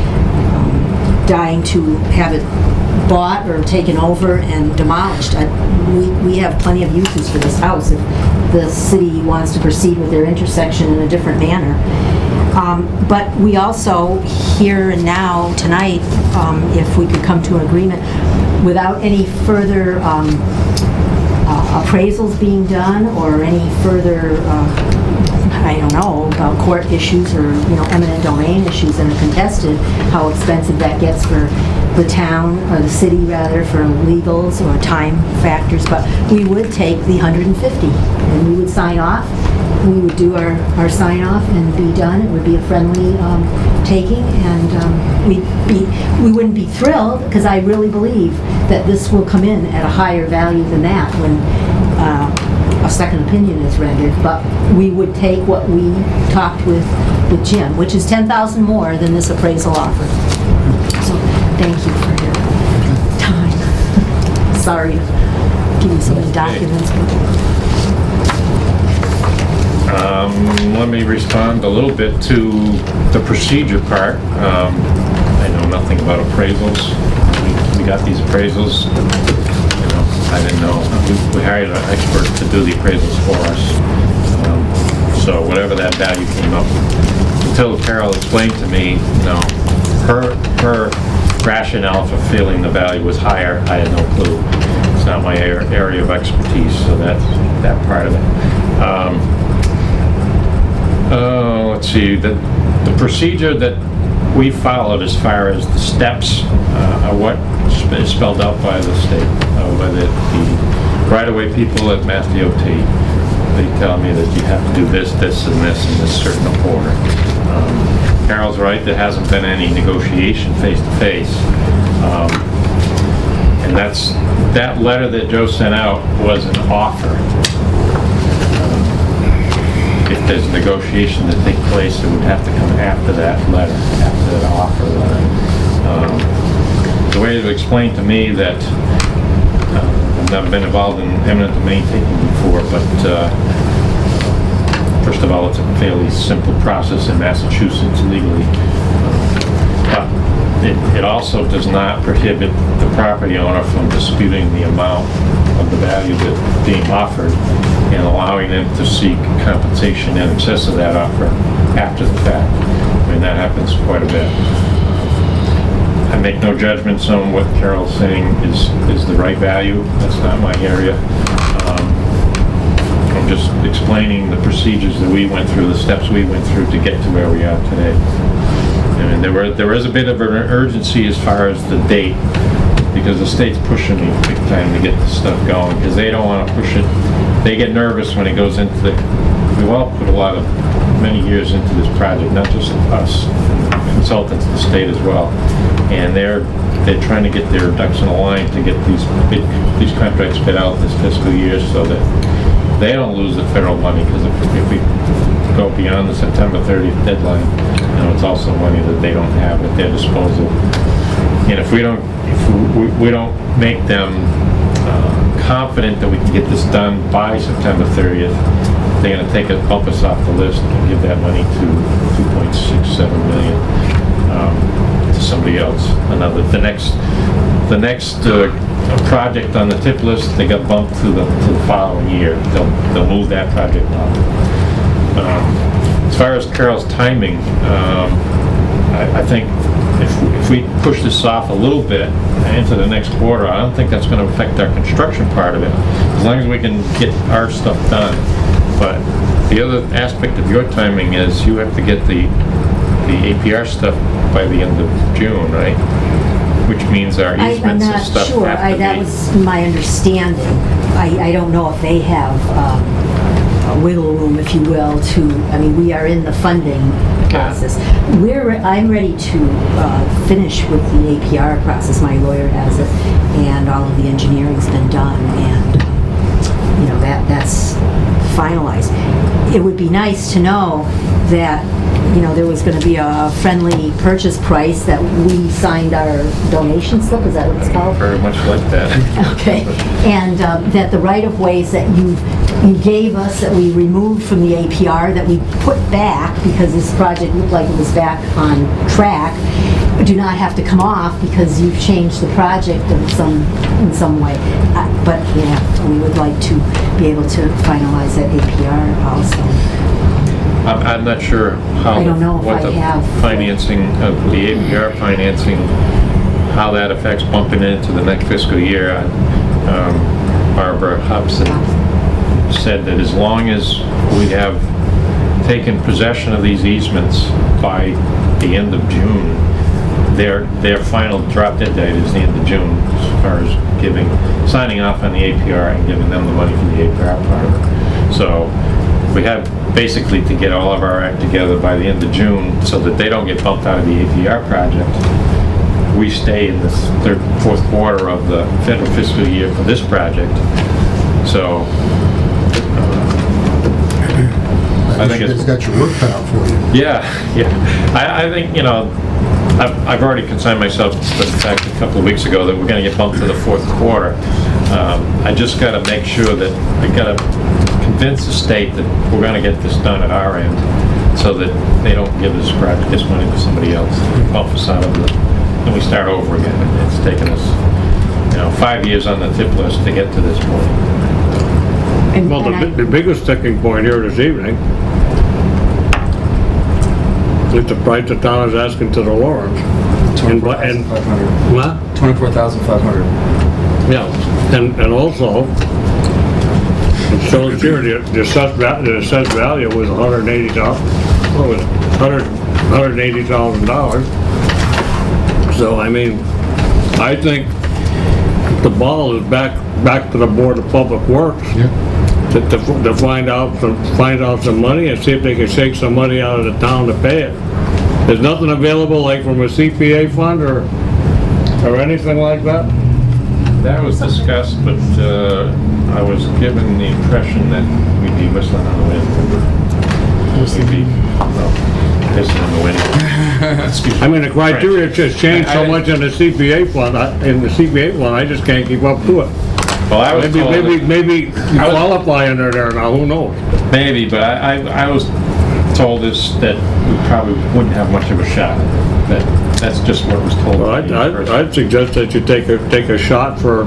dying to have it bought or taken over and demolished. We have plenty of uses for this house if the city wants to proceed with their intersection in a different manner. But we also, here and now, tonight, if we could come to an agreement, without any further appraisals being done or any further, I don't know, about court issues or, eminent domain issues that are contested, how expensive that gets for the town, or the city rather, for legals or time factors, but we would take the 150 and we would sign off. We would do our sign off and be done. It would be a friendly taking, and we wouldn't be thrilled, because I really believe that this will come in at a higher value than that when a second opinion is rendered, but we would take what we talked with Jim, which is $10,000 more than this appraisal offer. So thank you for your time. Sorry to give you so many documents. Let me respond a little bit to the procedure part. I know nothing about appraisals. We got these appraisals. I didn't know. We hired an expert to do the appraisals for us. So whatever that value came up, until Carol explained to me, her rationale for feeling the value was higher, I had no clue. It's not my area of expertise, so that's that part of it. Let's see, the procedure that we followed as far as the steps, what spelled out by the state, by the right-of-way people at Mass DOT. They tell me that you have to do this, this, and this certain order. Carol's right, there hasn't been any negotiation face-to-face. And that letter that Joe sent out was an offer. If there's negotiation that take place, it would have to come after that letter, after that offer letter. The way it was explained to me that, I've never been involved in eminent domain taking before, but first of all, it's a fairly simple process in Massachusetts legally. But it also does not prohibit the property owner from disputing the amount of the value that's being offered and allowing them to seek compensation in excess of that offer after the fact. I mean, that happens quite a bit. I make no judgments on what Carol's saying is the right value. That's not my area. I'm just explaining the procedures that we went through, the steps we went through to get to where we are today. And there is a bit of an urgency as far as the date, because the state's pushing me big time to get this stuff going, because they don't want to push it. They get nervous when it goes into we've all put many years into this project, not just us, consultants, the state as well. And they're trying to get their ducks in a line to get these contracts bid out this fiscal year so that they don't lose the federal money, because if we go beyond the September 30th deadline, it's also money that they don't have at their disposal. And if we don't make them confident that we can get this done by September 30th, they're going to bump us off the list and give that money to 2.67 million to somebody else. The next project on the tip list, they got bumped to the following year. They'll move that project up. As far as Carol's timing, I think if we push this off a little bit into the next quarter, I don't think that's going to affect our construction part of it, as long as we can get our stuff done. But the other aspect of your timing is you have to get the APR stuff by the end of June, right? Which means our easements and stuff I'm not sure. That was my understanding. I don't know if they have a wiggle room, if you will, we are in the funding process. I'm ready to finish with the APR process. My lawyer has it, and all of the engineering's been done, and that's finalized. It would be nice to know that there was going to be a friendly purchase price, that we signed our donation slip, is that what it's called? Very much like that. Okay, and that the right-of-ways that you gave us, that we removed from the APR, that we put back, because this project looked like it was back on track, do not have to come off because you've changed the project in some way. But we would like to be able to finalize that APR also. I'm not sure I don't know if I have financing of the APR financing, how that affects bumping into the next fiscal year. Barbara Hobson said that as long as we have taken possession of these easements by the end of June, their final drop dead date is the end of June, as far as signing off on the APR and giving them the money for the APR part of it. So we have basically to get all of our act together by the end of June so that they don't get bumped out of the APR project. We stay in this fourth quarter of the federal fiscal year for this project. So I think it's got your work cut out for you. Yeah. I think, I've already consigned myself to the fact a couple of weeks ago that we're going to get bumped to the fourth quarter. I just got to make sure that I got to convince the state that we're going to get this done at our end, so that they don't give this money to somebody else, bump us out of it, and we start over again. It's taken us, 5 years on the tip list to get to this point. Well, the biggest sticking point here this evening is the price the town is asking to the Lawrence. 24,500. What? 24,500. Yeah, and also, it shows here the assessed value was $180,000. What was it? $180,000. So I think the ball is back to the Board of Public Works. To find out some money and see if they can shake some money out of the town to pay it. There's nothing available like from a CPA fund or anything like that? That was discussed, but I was given the impression that we'd be whistling on the wind. We'd be, pissing on the wind. Excuse me. I mean, the criteria just changed so much in the CPA fund, I just can't keep up to it. Well, I was told Maybe you qualify under there now, who knows? maybe, but I was told that we probably wouldn't have much of a shot. That's just what was told. Well, I'd suggest that you take a shot for,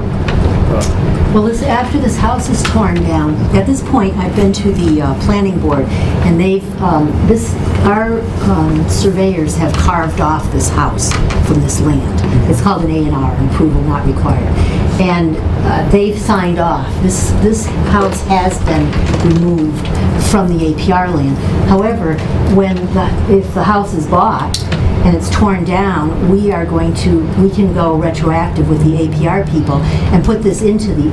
Well, after this house is torn down, at this point, I've been to the planning board, and our surveyors have carved off this house from this land. It's called an A&R, approval not required. And they've signed off. This house has been removed from the APR land. However, if the house is bought, and it's torn down, we can go retroactive with the APR people and put this into the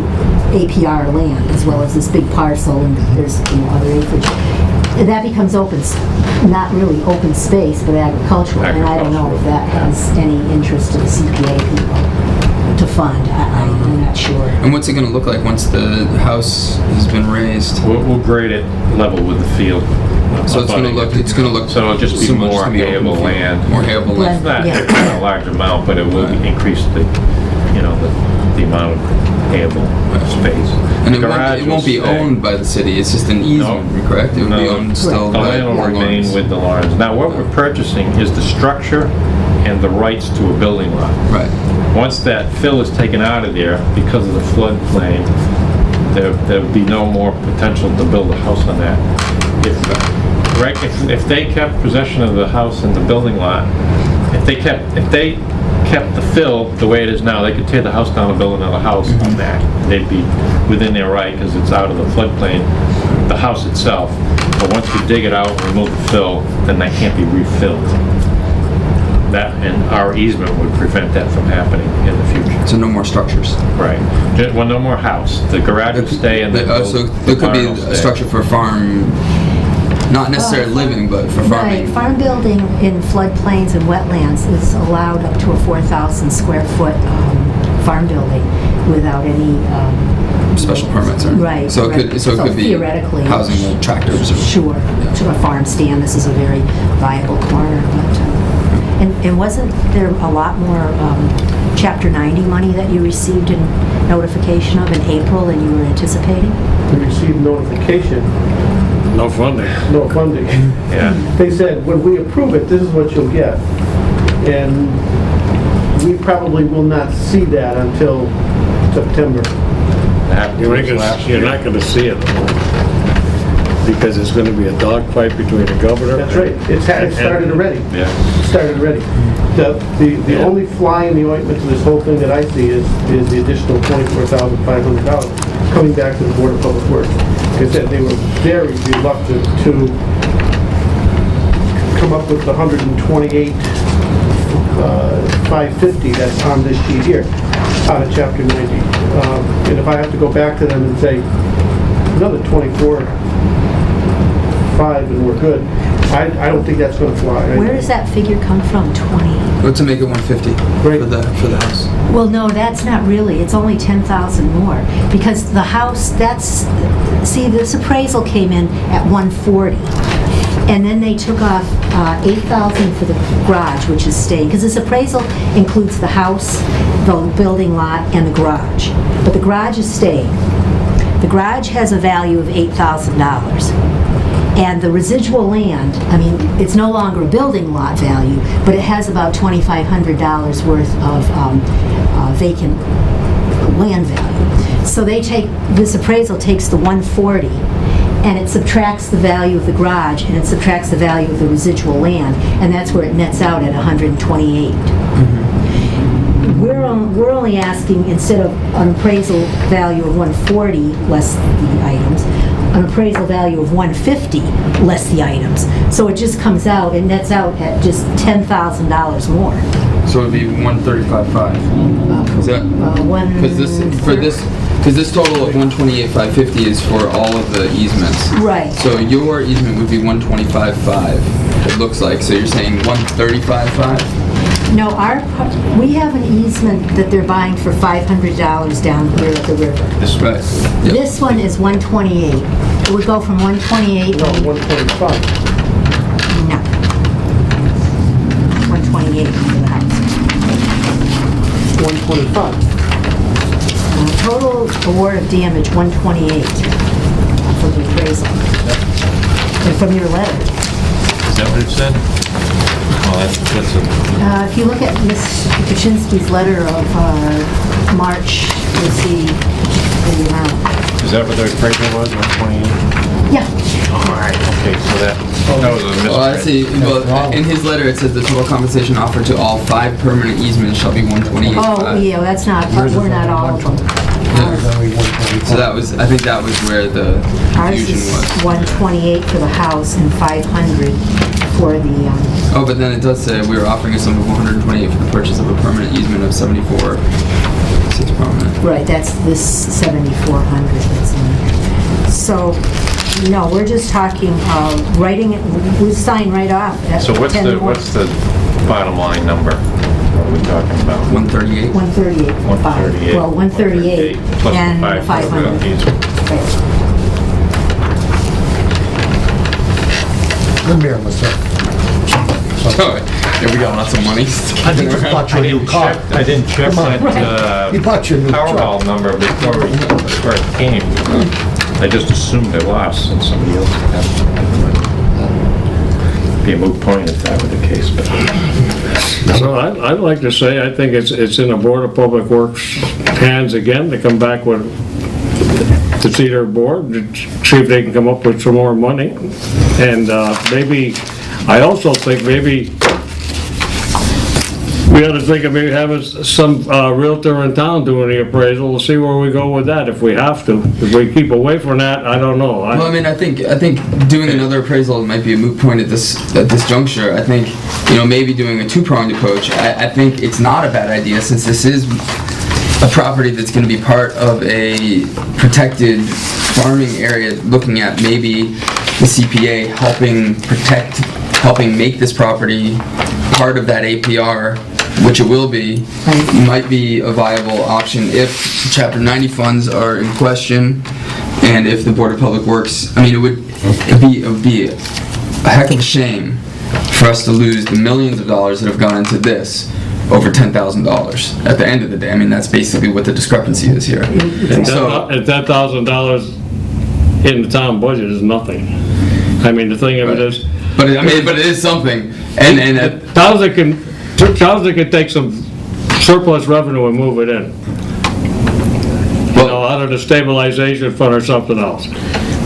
APR land, as well as this big parcel, and there's other acreage. That becomes not really open space, but agricultural, and I don't know if that has any interest to the CPA people to fund. I'm not sure. And what's it going to look like once the house has been raised? We'll grade it level with the field. So it's going to look. So it'll just be similar, more just gonna be hayable open field. land. More hayable land. It's not a large amount, but it will increase the amount of hayable space. And The garage it won't be will stay. owned by the city. It's just an easement, correct? It would be owned still The by land will remain Lawrence. with the Lawrence. Now, what we're purchasing is the structure and the rights to a building lot. Right. Once that fill is taken out of there, because of the floodplain, there'll be no more potential to build a house on that. If they kept possession of the house and the building lot, if they kept the fill the way it is now, they could tear the house down and build another house on that. They'd be within their right because it's out of the floodplain, the house itself. But once you dig it out and remove the fill, then that can't be refilled. That and our easement would prevent that from happening in the future. So no more structures. Right. Well, no more house. The garage will stay and So there could be a structure for farm, not necessarily living, but for farming. Right, farm building in floodplains and wetlands is allowed up to a 4,000 square foot farm building without any Special permits, or right. So it could be theoretically housing the tractors. Or, sure, to a farm stand. This is a very viable corner, but and wasn't there a lot more Chapter 90 money that you received in notification of in April than you were anticipating? We received notification, no funding. no funding. Yeah. They said, when we approve it, this is what you'll get. And we probably will not see that until September. You're not going to see it, because it's going to be a dogfight between the governor. That's right. It started already. Yeah. It started already. The only fly in the ointment to this whole thing that I see is the additional $24,500 coming back to the Board of Public Works. Because they were very reluctant to come up with the 128,550 that's on this sheet here, out of Chapter 90. And if I have to go back to them and say, another 24,500 and we're good, I don't think that's going to fly. Where does that figure come from, 20? Or to make it 150 Right. for the house. Well, no, that's not really. It's only 10,000 more. Because the house, see, this appraisal came in at 140. And then they took off 8,000 for the garage, which is staying. Because this appraisal includes the house, the building lot, and the garage. But the garage is staying. The garage has a value of $8,000. And the residual land, I mean, it's no longer a building lot value, but it has about $2,500 worth of vacant land value. So this appraisal takes the 140, and it subtracts the value of the garage, and it subtracts the value of the residual land, and that's where it nets out at 128. we're only asking, instead of an appraisal value of 140 less the items, an appraisal value of 150 less the items. So it just comes out, it nets out at just $10,000 more. So it'd be 135.5. Is that? Because this total of 128,550 is for all of the easements. Right. So your easement would be 125.5. It looks like. So you're saying 135.5. No, we have an easement that they're buying for $500 down here at the river. This Right. Yep. This one is 128. It would go from 128. No, 125. No. 128 for the house. 125. Total award of damage, 128 from the appraisal. And from your letter. Is that what it said? Well, that's If you look at Ms. Kuczynski's letter of March, you'll see the amount. is that what the appraisal was, 128? Yeah. All right, okay, so that was a misprint. Well, I see. Well, in his letter it says the total compensation offered to all 5 permanent easements shall be 128.5. Oh, yeah, that's not, we're not all of them. So that was, I think that was where the Ours confusion is was. 128 for the house and 500 for the, Oh, but then it does say we were offering a sum of 128 for the purchase of a permanent easement of 74. 6 permanent. right, that's this 7,400 that's in there. So, no, we're just talking, writing it, we sign right off at So what's 10 the, more. what's the bottom line number? What are we talking about? 138. 138, 138. well, 138 plus the and 500. Right. Good man, myself. Oh, yeah, we got lots of money. I think you bought your new car. I didn't check Come on. that You bought your new truck. Powerball number before it came. I just assumed I lost since somebody else had it. Be a moot point if that were the case, but. So I'd like to say, I think it's in the Board of Public Works' hands again to come back with, to see their board, to see if they can come up with some more money. And maybe, I also think maybe we ought to think of maybe having some realtor in town doing the appraisal, to see where we go with that if we have to. If we keep away from that, I don't know. Well, I mean, I think doing another appraisal might be a moot point at this juncture. I think, maybe doing a 2-pronged approach. I think it's not a bad idea, since this is a property that's going to be part of a protected farming area, looking at maybe the CPA helping make this property part of that APR, which it will be, might be a viable option if Chapter 90 funds are in question, and if the Board of Public Works, I mean, it would be a heck of a shame for us to lose the millions of dollars that have gone into this over $10,000 at the end of the day. I mean, that's basically what the discrepancy is here. And $10,000 in the town budget is nothing. I mean, the thing of it is, But it is something, and towns that can take some surplus revenue and move it in. Out of the stabilization fund or something else.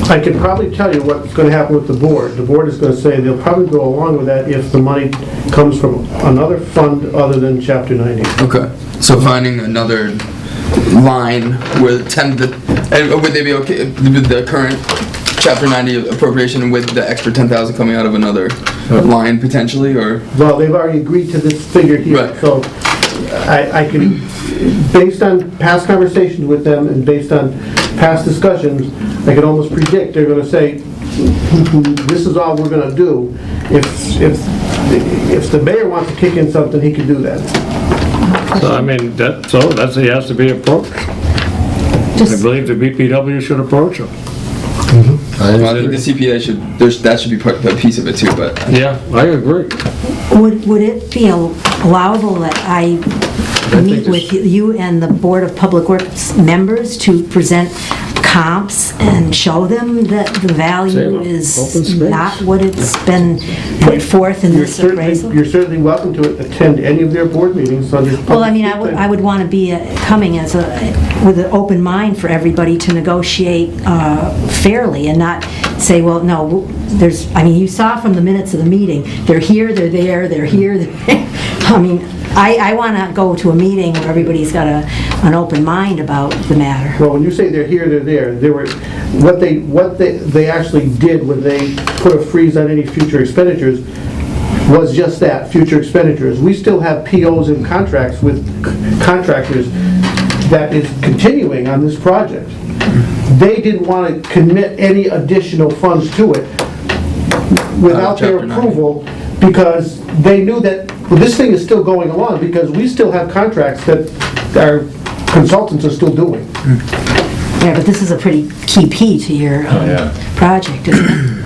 I can probably tell you what's going to happen with the board. The board is going to say they'll probably go along with that if the money comes from another fund other than Chapter 90. okay. So finding another line where would they be okay with the current Chapter 90 appropriation with the extra 10,000 coming out of another line potentially, or? Well, they've already agreed to this figure here, Right. so I can, based on past conversations with them and based on past discussions, I can almost predict they're going to say, this is all we're going to do. If the mayor wants to kick in something, he can do that. So, I mean, he has to be approached. I believe the BPW should approach him. Well, I think the CPA that should be a piece of it too, but. Yeah, I agree. Would it be allowable that I meet with you and the Board of Public Works members to present comps and show them that the value is not what it's been put forth in this appraisal? You're certainly welcome to attend any of their board meetings. Well, I mean, I would want to be coming with an open mind for everybody to negotiate fairly and not say, well, no, you saw from the minutes of the meeting, they're here, they're there, they're here, I mean, I want to go to a meeting where everybody's got an open mind about the matter. Well, when you say they're here, they're there. They were, what they actually did when they put a freeze on any future expenditures was just that, future expenditures. We still have POs and contracts with contractors that is continuing on this project. They didn't want to commit any additional funds to it without their Chapter 90. approval, because they knew that, well, this thing is still going along, because we still have contracts that our consultants are still doing. Yeah, but this is a pretty key piece to your yeah. project, isn't it?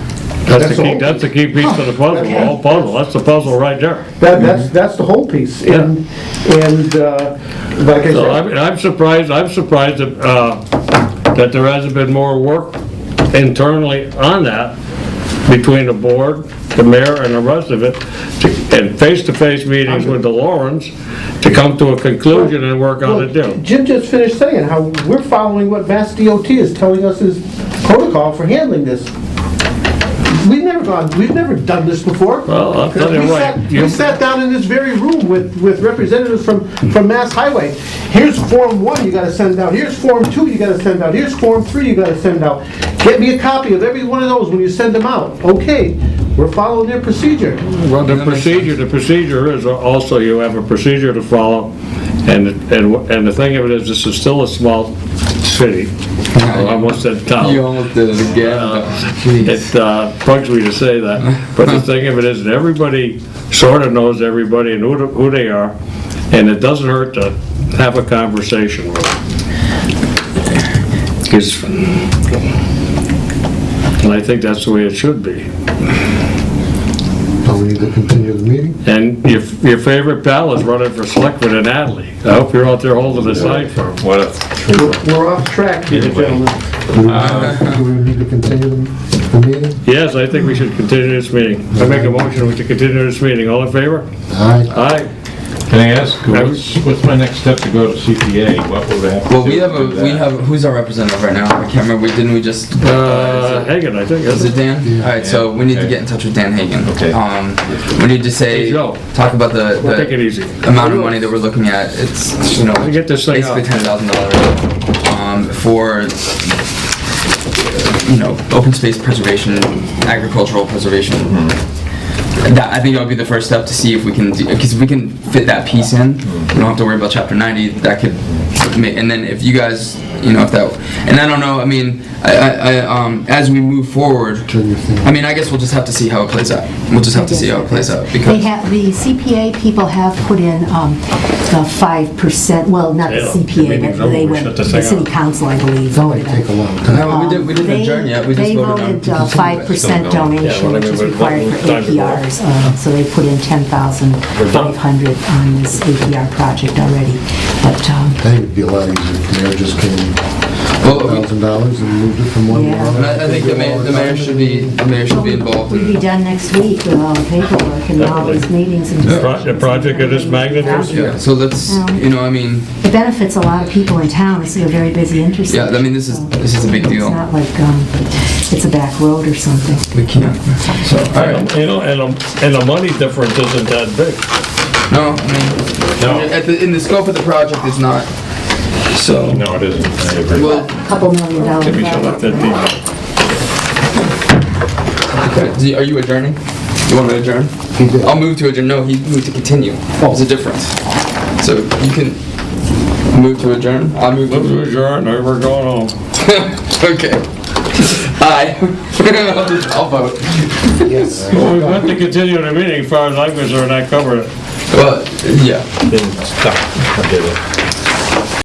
That's the key piece of the puzzle, the whole puzzle, that's the puzzle right there. That's the whole piece, and like I So said, I'm surprised that there hasn't been more work internally on that between the board, the mayor, and the rest of it, and face-to-face meetings with the Lawrence to come to a conclusion and work on the deal. Jim just finished saying how we're following what Mass DOT is telling us is protocol for handling this. We've never done this before. Well, I'll tell you what, We sat down in this very room with representatives from Mass Highway. Here's Form 1 you gotta send out, here's Form 2 you gotta send out, here's Form 3 you gotta send out. Get me a copy of every one of those when you send them out. Okay, we're following their procedure. Well, the procedure is also, you have a procedure to follow, and the thing of it is, this is still a small city. I almost said town. You almost did it again. It bugs me to say that, but the thing of it is, that everybody sort of knows everybody and who they are, and it doesn't hurt to have a conversation with them. And I think that's the way it should be. Do we need to continue the meeting? And your favorite pal is running for selectman in Hadley. I hope you're out there holding the sign for him. What a, We're off track here, gentlemen. Do we need to continue the meeting? Yes, I think we should continue this meeting. I make a motion we should continue this meeting. All in favor? Aye. Aye. can I ask, what's my next step to go to CPA? What would I have to do? Well, we to do that? who's our representative right now? I can't remember. Didn't we just? Hagan, I think. Is it Dan? Yeah. All right, so we need to Okay. get in touch with Dan Hagan. Okay. We need to say, Hey, Joe. talk about the We'll take it easy. amount of money that we're looking at. It's, you know, Let me get this thing basically up. $10,000 for, you know, open space preservation, agricultural preservation. That, I think that would be the first step to see if we can, because if we can fit that piece in, we don't have to worry about Chapter 90, that could make, and then if you guys, you know, if that, and I don't know, I mean, as we move forward, I mean, I guess we'll just have to see how it plays out. We'll just have to see how it plays out, They because, have, the CPA people have put in the 5%, well, not the Yeah, the CPA, meeting's but over, they we went, shut the the thing city off. council, I believe. It's only take a long time. no, we didn't adjourn yet, we just voted on. They voted 5% Yeah, donation, well, I which mean, is but required for time to go. APRs, so they put in 10,500 on this APR project already, but, I think it'd be a lot easier if the mayor just came Well, $1,000 and moved it from one to Yeah. another. I think the mayor should be involved we'd be in. done next week with all the paperwork and all these meetings and The project of this magnitude? Yeah, so let's, you know, I mean, It benefits a lot of people in town, this is a very busy intersection. yeah, I mean, this is a big deal. It's not like, it's a back road or something. We can't, so, all right. You know, and the money difference isn't that big. No, I mean, in the scope of the project, it's not, so. No, it isn't. I agree. Well, Couple $1 million Maybe we should let project. that be. okay, are you adjourning? You want to adjourn? He did. I'll move to adjourn, no, he moved to continue. There's a difference. So you can move to adjourn, I'll move Move to to adjourn, or we're going home. okay. Aye. I'll vote. Yes. Well, we went to continue the meeting, as far as I'm concerned, I covered it. Well, yeah. Didn't stop. I did it.